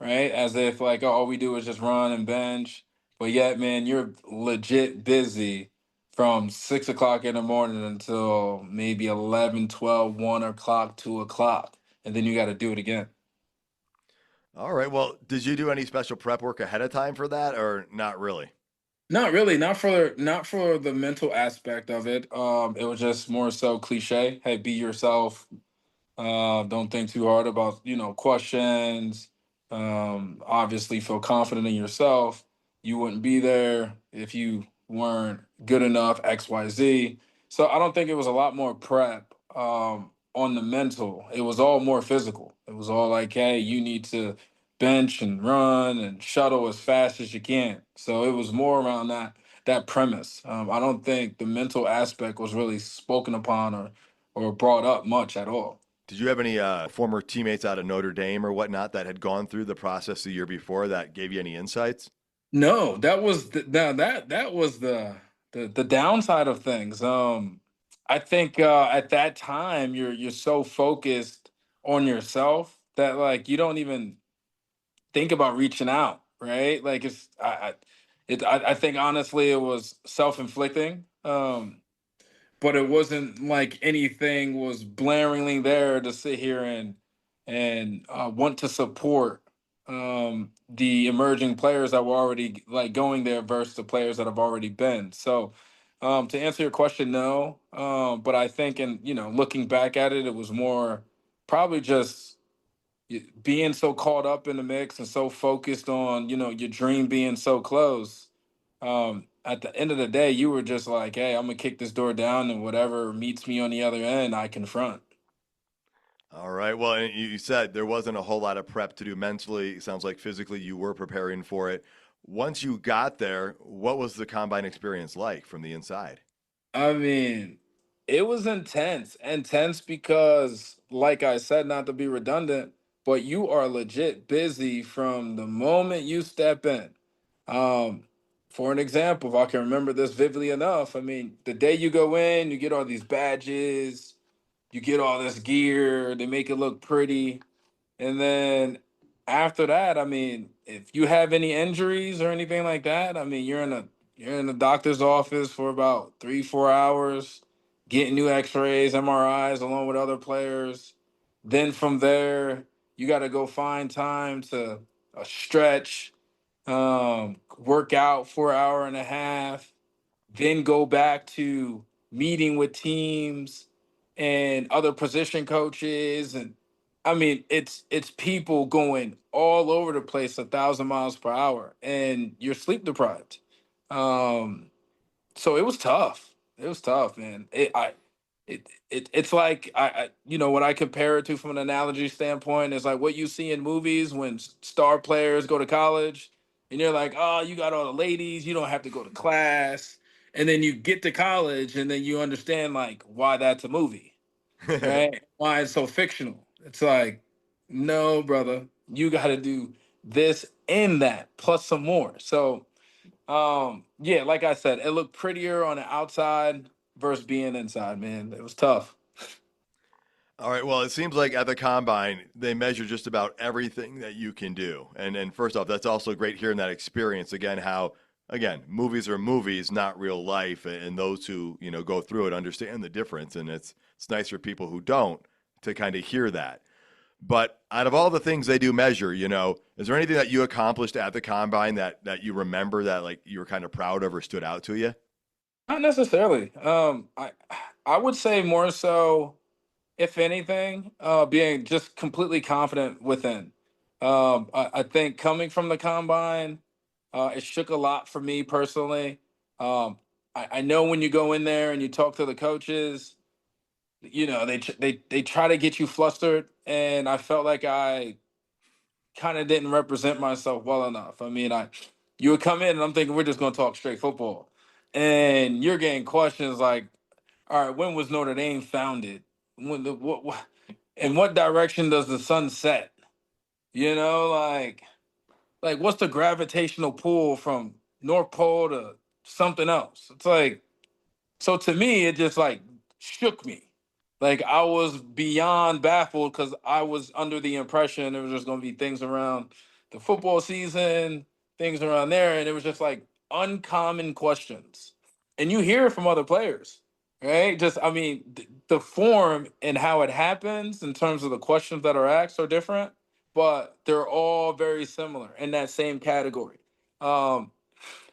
right? As if like, oh, all we do is just run and bench. But yet, man, you're legit busy from 6 o'clock in the morning until maybe 11, 12, 1 o'clock, 2 o'clock. And then you got to do it again. All right, well, did you do any special prep work ahead of time for that, or not really? Not really, not for the mental aspect of it. It was just more so cliche. Hey, be yourself. Don't think too hard about, questions. Obviously feel confident in yourself. You wouldn't be there if you weren't good enough, XYZ. So I don't think it was a lot more prep on the mental. It was all more physical. It was all like, hey, you need to bench and run and shuttle as fast as you can. So it was more around that premise. I don't think the mental aspect was really spoken upon or brought up much at all. Did you have any former teammates out of Notre Dame or whatnot that had gone through the process the year before that gave you any insights? No, that was that was the downside of things. I think at that time you're so focused on yourself that like you don't even think about reaching out, right? Like I think honestly it was self-inflicting. but it wasn't like anything was blaringly there to sit here and want to support the emerging players that were already like going there versus the players that have already been. So to answer your question, no. But I think, in looking back at it, it was more probably just being so caught up in the mix and so focused on your dream being so close. At the end of the day, you were just like, hey, I'm gonna kick this door down, and whatever meets me on the other end, I confront. All right. Well, and you said there wasn't a whole lot of prep to do mentally. It sounds like physically you were preparing for it. Once you got there, what was the combine experience like from the inside? I mean, it was intense. Intense because, like I said, not to be redundant, but you are legit busy from the moment you step in. Um, for an example, if I can remember this vividly enough, I mean, the day you go in, you get all these badges, you get all this gear, they make it look pretty. And then after that, I mean, if you have any injuries or anything like that, I mean, you're in the doctor's office for about 3, 4 hours, getting new X-rays, MRIs, along with other players. Then from there, you got to go find time to stretch, work out for an hour and a half, then go back to meeting with teams and other position coaches. And I mean, it's people going all over the place 1,000 miles per hour, and you're sleep deprived. um so it was tough. It was tough, man. It's like what I compare it to from an analogy standpoint is like what you see in movies when star players go to college, and you're like, oh, you got all the ladies, you don't have to go to class, and then you get to college, and then you understand like why that's a movie, right? Why it's so fictional. It's like, no, brother, you got to do this and that plus some more. So yeah, like I said, it looked prettier on the outside versus being inside, man. It was tough. All right. Well, it seems like at the combine, they measure just about everything that you can do. And first off, that's also great hearing that experience again, how again, movies are movies, not real life. And those who, go through it understand the difference. And it's nice for people who don't to kind of hear that. But out of all the things they do measure, is there anything that you accomplished at the combine that you remember that like you were kind of proud of or stood out to you? Not necessarily. I would say more so, if anything, being just completely confident within. I think coming from the combine, it shook a lot for me personally. I know when you go in there and you talk to the coaches, they try to get you flustered, and I felt like I kind of didn't represent myself well enough. I mean, you would come in and I'm thinking we're just going to talk straight football, and you're getting questions like, all right, when was Notre Dame founded? When the what in what direction does the sun set? Like what's the gravitational pull from North Pole to something else? It's like, so to me, it just like shook me. Like I was beyond baffled because I was under the impression there was just going to be things around the football season, things around there, and it was just like uncommon questions, and you hear it from other players, right? Just I mean, the form and how it happens in terms of the questions that are asked are different, but they're all very similar in that same category. Um,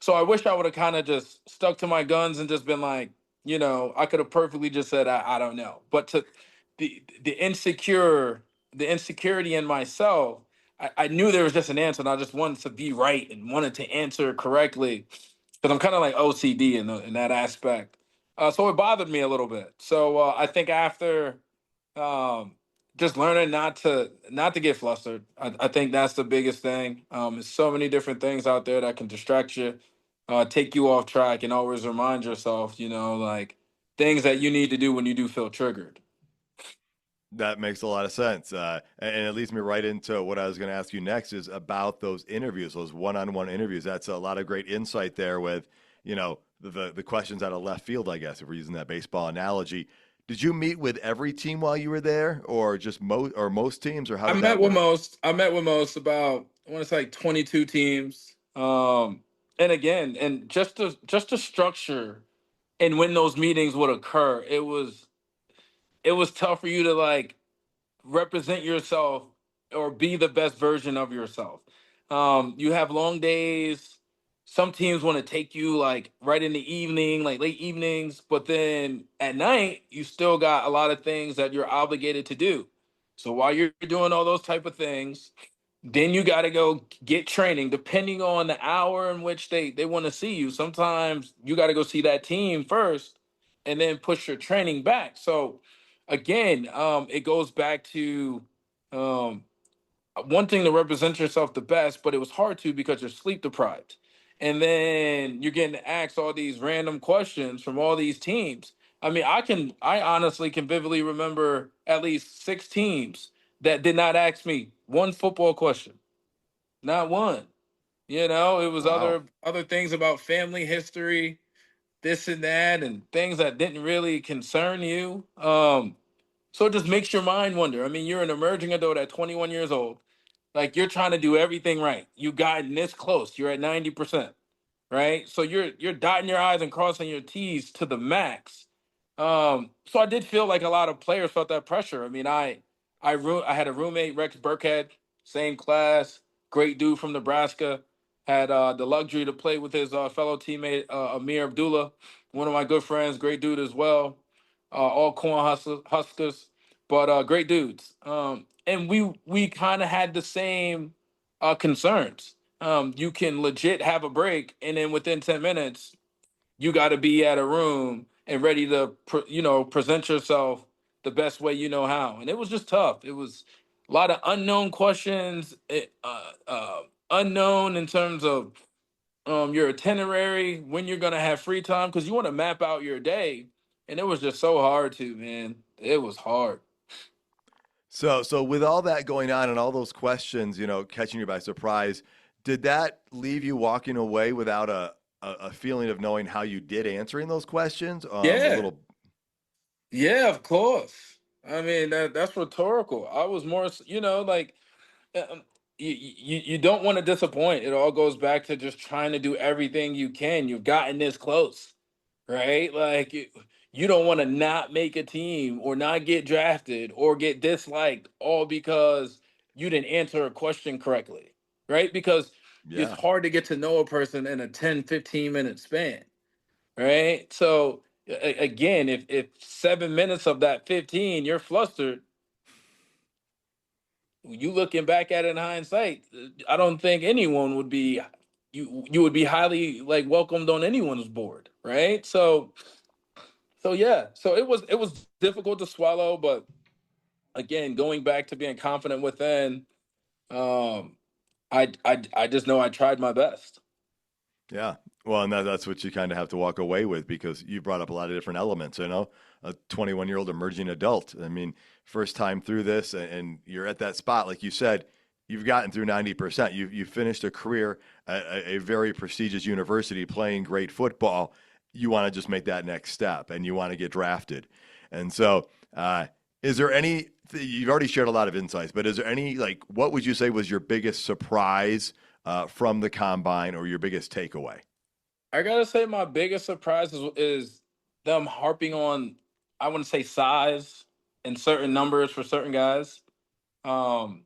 so I wish I would have kind of just stuck to my guns and just been like, I could have perfectly just said I don't know. But to the the insecurity in myself, I knew there was just an answer, and I just wanted to be right and wanted to answer correctly because I'm kind of like OCD in that aspect. So it bothered me a little bit. So I think after um, just learning not to get flustered, I think that's the biggest thing. There's so many different things out there that can distract you, take you off track, and always remind yourself, like things that you need to do when you do feel triggered. That makes a lot of sense. And it leads me right into what I was going to ask you next is about those interviews, those one-on-one interviews. That's a lot of great insight there with, the questions out of left field, I guess, if we're using that baseball analogy. Did you meet with every team while you were there or just most teams or how I did met that with work? most. I met with most about I want to say like 22 teams. And again, and just the structure And when those meetings would occur, it was tough for you to like represent yourself or be the best version of yourself. You have long days. Some teams want to take you like right in the evening, like late evenings, but then at night you still got a lot of things that you're obligated to do. So while you're doing all those type of things, then you got to go get training depending on the hour in which they want to see you. Sometimes you got to go see that team first and then push your training back. So again, it goes back to um, one thing to represent yourself the best, but it was hard to because you're sleep deprived. And then you're getting asked all these random questions from all these teams. I mean, I honestly can vividly remember at least 6 teams that did not ask me one football question. Not one. You know, it was Wow. other things about family history, this and that, and things that didn't really concern you. So it just makes your mind wonder. I mean, you're an emerging adult at 21 years old. Like you're trying to do everything right. You gotten this close. You're at 90%, right? So you're dotting your I's and crossing your T's to the max. So I did feel like a lot of players felt that pressure. I mean, I had a roommate, Rex Burkhead, same class, great dude from Nebraska. Had the luxury to play with his fellow teammate Amir Abdullah, one of my good friends, great dude as well. All corn Huskers, but great dudes. And we kind of had the same concerns. You can legit have a break, and then within 10 minutes, you got to be at a room and ready to present yourself the best way you know how. And it was just tough. It was a lot of unknown questions, unknown in terms of your itinerary, when you're gonna have free time, because you want to map out your day. And it was just so hard to, man. It was hard. So with all that going on and all those questions, catching you by surprise, did that leave you walking away without a feeling of knowing how you did answering those questions? A Yeah, little, yeah, of course. I mean that's rhetorical. I was more, like um, you don't want to disappoint. It all goes back to just trying to do everything you can. You've gotten this close, right? Like you don't want to not make a team or not get drafted or get disliked all because you didn't answer a question correctly, right? Because it's yeah. hard to get to know a person in a 10-15 minute span, right? So again, if 7 minutes of that 15 you're flustered, you looking back at it in hindsight, I don't think anyone would be, you would be highly like welcomed on anyone's board, right? So yeah, so it was difficult to swallow, but again, going back to being confident within, um, I just know I tried my best. Yeah. Well, and that's what you kind of have to walk away with because you brought up a lot of different elements, a 21-year-old emerging adult. I mean, first time through this and you're at that spot, like you said, you've gotten through 90%. You finished a career at a very prestigious university playing great football. You want to just make that next step and you want to get drafted. And so, is there any, you've already shared a lot of insights, but is there any, like, what would you say was your biggest surprise from the combine or your biggest takeaway? I gotta say, my biggest surprise is them harping on, I wouldn't say size and certain numbers for certain guys. Um,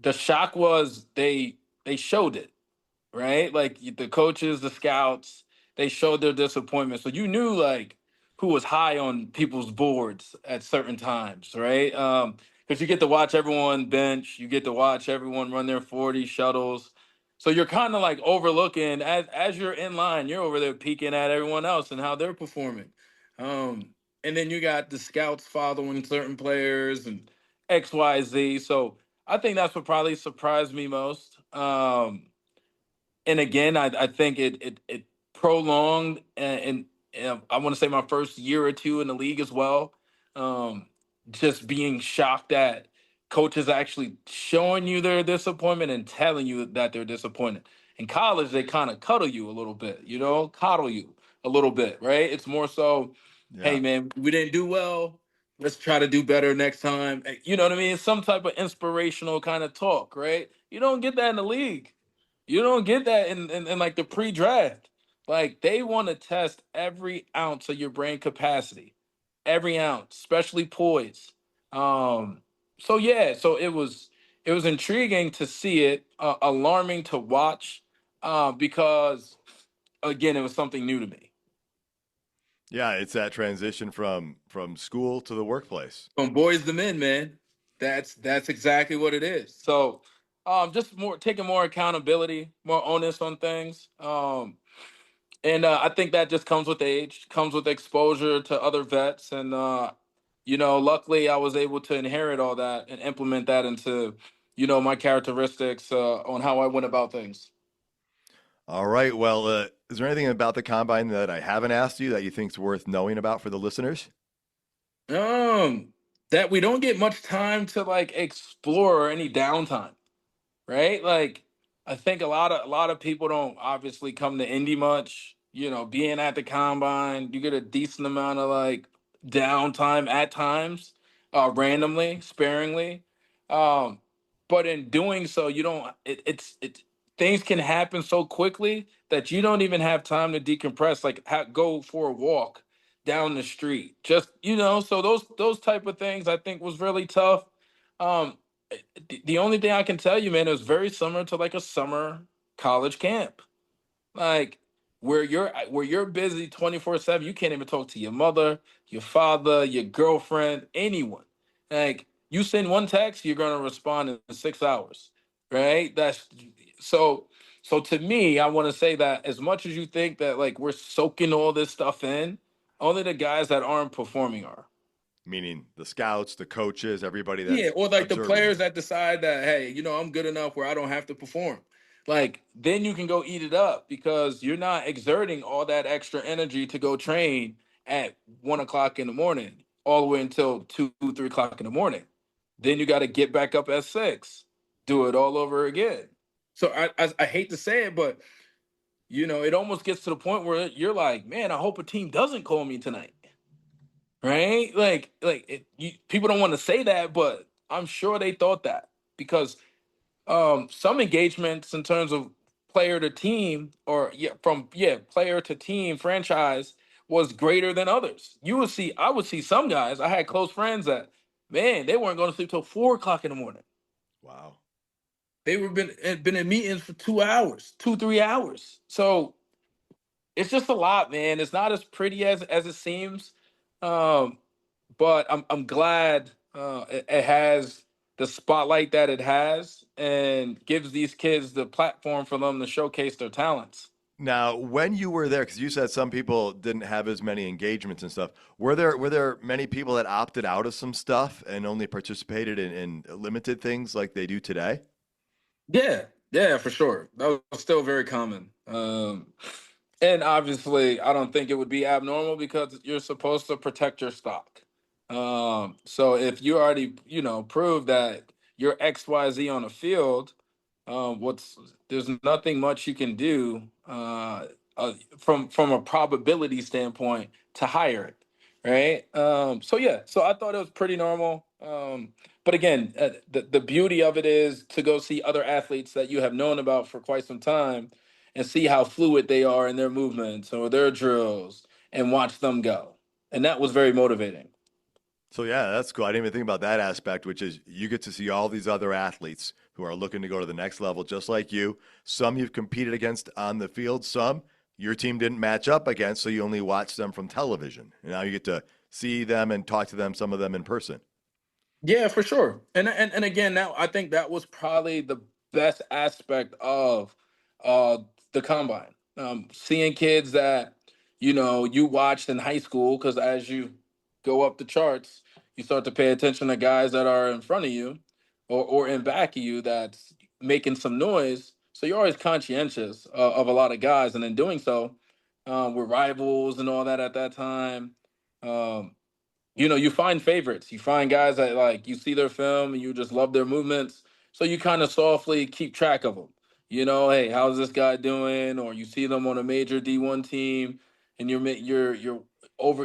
the shock was they showed it, right? Like the coaches, the scouts, they showed their disappointment. So you knew like who was high on people's boards at certain times, right? Because you get to watch everyone bench, you get to watch everyone run their 40 shuttles. So you're kind of like overlooking as you're in line, you're over there peeking at everyone else and how they're performing. And then you got the scouts following certain players and XYZ. So I think that's what probably surprised me most. And again, I think it prolonged and I want to say my first year or two in the league as well. Um, just being shocked that coaches actually showing you their disappointment and telling you that they're disappointed. In college, they kind of cuddle you a little bit, coddle you a little bit, right? It's more so, hey Yeah. man, we didn't do well. Let's try to do better next time. You know what I mean? It's some type of inspirational kind of talk, right? You don't get that in the league. You don't get that in like the pre-draft. Like they want to test every ounce of your brain capacity, every ounce, especially poise. Um, so yeah, so it was intriguing to see it, alarming to watch, because again, it was something new to me. Yeah, it's that transition from school to the workplace. From boys to men, man. That's exactly what it is. So, just more taking more accountability, more onus on things. And I think that just comes with age, comes with exposure to other vets, and luckily I was able to inherit all that and implement that into, my characteristics on how I went about things. All right. Well, is there anything about the combine that I haven't asked you that you think's worth knowing about for the listeners? Um, that we don't get much time to like explore or any downtime, right? Like I think a lot of people don't obviously come to Indy much. Being at the combine, you get a decent amount of like downtime at times, randomly, sparingly. Um, but in doing so, you don't. It's things can happen so quickly that you don't even have time to decompress. Like go for a walk down the street, just So those type of things I think was really tough. Um, the only thing I can tell you, man, it was very similar to like a summer college camp. Like where you're busy 24/7, you can't even talk to your mother, your father, your girlfriend, anyone. Like you send one text, you're gonna respond in 6 hours. Right? That's so so to me, I want to say that as much as you think that like we're soaking all this stuff in, only the guys that aren't performing are. Meaning the scouts, the coaches, everybody Yeah, that's or like the observing players you. that decide that, hey, I'm good enough where I don't have to perform. Like, then you can go eat it up because you're not exerting all that extra energy to go train at 1 o'clock in the morning, all the way until 2, 3 o'clock in the morning. Then you got to get back up at 6, do it all over again. So I hate to say it, but it almost gets to the point where you're like, man, I hope a team doesn't call me tonight, right? People don't want to say that, but I'm sure they thought that because some engagements in terms of player to team or player to team franchise was greater than others. I would see some guys. I had close friends that, man, they weren't going to sleep till 4 o'clock in the morning. Wow. They were been in meetings for 2 hours, 3 hours. So it's just a lot, man. It's not as pretty as it seems. Um, but I'm glad it has the spotlight that it has and gives these kids the platform for them to showcase their talents. Now, when you were there, because you said some people didn't have as many engagements and stuff, were there many people that opted out of some stuff and only participated in limited things like they do today? Yeah, yeah, for sure. That was still very common. And obviously, I don't think it would be abnormal because you're supposed to protect your stock. So if you already, prove that you're XYZ on a field, there's nothing much you can do from a probability standpoint to hire it, right? So yeah, so I thought it was pretty normal. But again, the beauty of it is to go see other athletes that you have known about for quite some time and see how fluid they are in their movements or their drills and watch them go. And that was very motivating. So yeah, that's cool. I didn't even think about that aspect, which is you get to see all these other athletes who are looking to go to the next level, just like you. Some you've competed against on the field, some your team didn't match up against, so you only watch them from television. And now you get to see them and talk to them, some of them in person. Yeah, for sure. And again, now I think that was probably the best aspect of uh the combine. Seeing kids that you watched in high school, because as you go up the charts, you start to pay attention to guys that are in front of you or in back of you that's making some noise. So you're always conscientious of a lot of guys, and in doing so, we're rivals and all that at that time. Um, you find favorites. You find guys that like you see their film and you just love their movements. So you kind of softly keep track of them. Hey, how's this guy doing? Or you see them on a major D1 team, and you're over.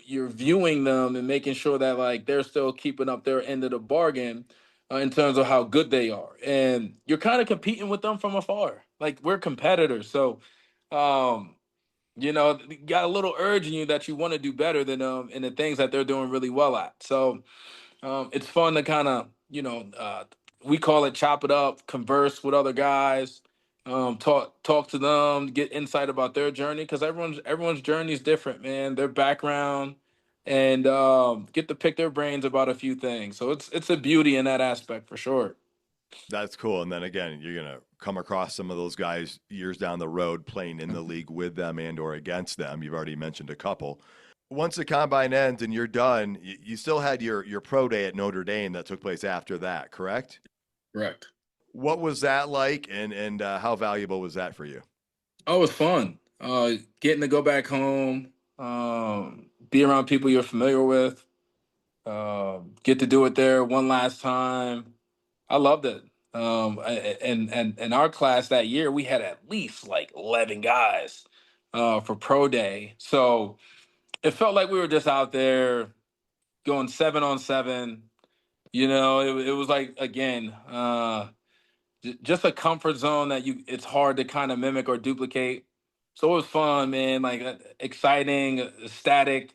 You're viewing them and making sure that like they're still keeping up their end of the bargain in terms of how good they are, and you're kind of competing with them from afar. Like we're competitors, so You know, you got a little urge in you that you want to do better than them in the things that they're doing really well at. So it's fun to kind of, we call it chop it up, converse with other guys, talk to them, get insight about their journey, because everyone's journey is different, man. Their background, and get to pick their brains about a few things. So it's a beauty in that aspect for sure. That's cool. And then again, you're going to come across some of those guys years down the road playing in the league with them and or against them. You've already mentioned a couple. Once the combine ends and you're done, you still had your pro day at Notre Dame that took place after that, correct? Correct. What was that like, and how valuable was that for you? Oh, it was fun. Getting to go back home, be around people you're familiar with, get to do it there one last time. I loved it. And our class that year, we had at least like 11 guys for pro day. So it felt like we were just out there going 7-on-7. It was like, again, just a comfort zone that it's hard to kind of mimic or duplicate. So it was fun, man, like exciting, ecstatic.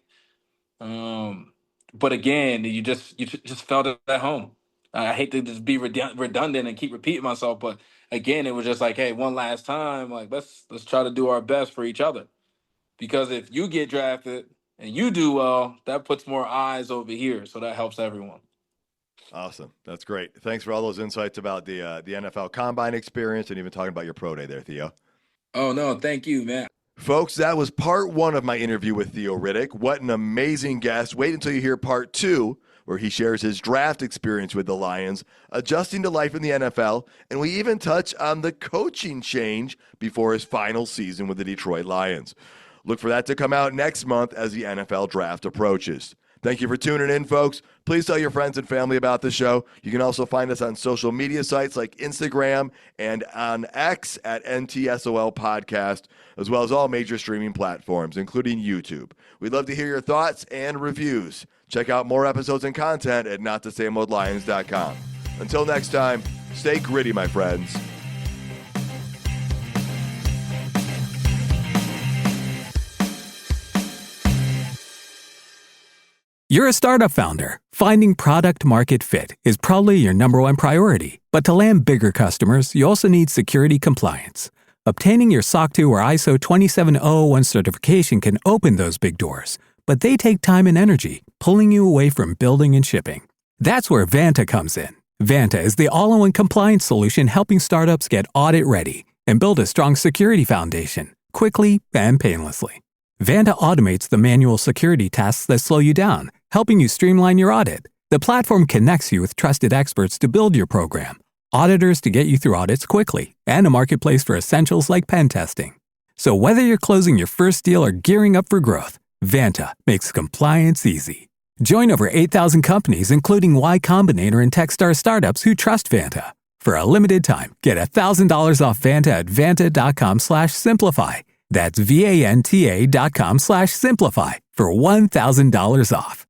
But again, you just felt it at home. I hate to just be redundant and keep repeating myself, but again, it was just like, hey, one last time, like let's try to do our best for each other. Because if you get drafted and you do well, that puts more eyes over here, so that helps everyone. Awesome. That's great. Thanks for all those insights about the NFL Combine experience and even talking about your pro day there, Theo. Oh, no, thank you, man. Folks, that was part 1 of my interview with Theo Riddick. What an amazing guest. Wait until you hear part 2, where he shares his draft experience with the Lions, adjusting to life in the NFL, and we even touch on the coaching change before his final season with the Detroit Lions. Look for that to come out next month as the NFL draft approaches. Thank you for tuning in, folks. Please tell your friends and family about the show. You can also find us on social media sites like Instagram and on X at NTSOL Podcast, as well as all major streaming platforms, including YouTube. We'd love to hear your thoughts and reviews. Check out more episodes and content at NotTheSameOldLions.com. Until next time, stay gritty, my friends. You're a startup founder. Finding product market fit is probably your number one priority. But to land bigger customers, you also need security compliance. Obtaining your SOC 2 or ISO 27001 certification can open those big doors, but they take time and energy, pulling you away from building and shipping. That's where Vanta comes in. Vanta is the all-in-one compliance solution helping startups get audit ready and build a strong security foundation quickly and painlessly. Vanta automates the manual security tasks that slow you down, helping you streamline your audit. The platform connects you with trusted experts to build your program, auditors to get you through audits quickly, and a marketplace for essentials like pen testing. So whether you're closing your first deal or gearing up for growth, Vanta makes compliance easy. Join over 8,000 companies, including Y Combinator and Techstar startups who trust Vanta. For a limited time, get $1,000 off Vanta at vanta.com/simplify. That's VANTA.com/simplify for $1,000 off.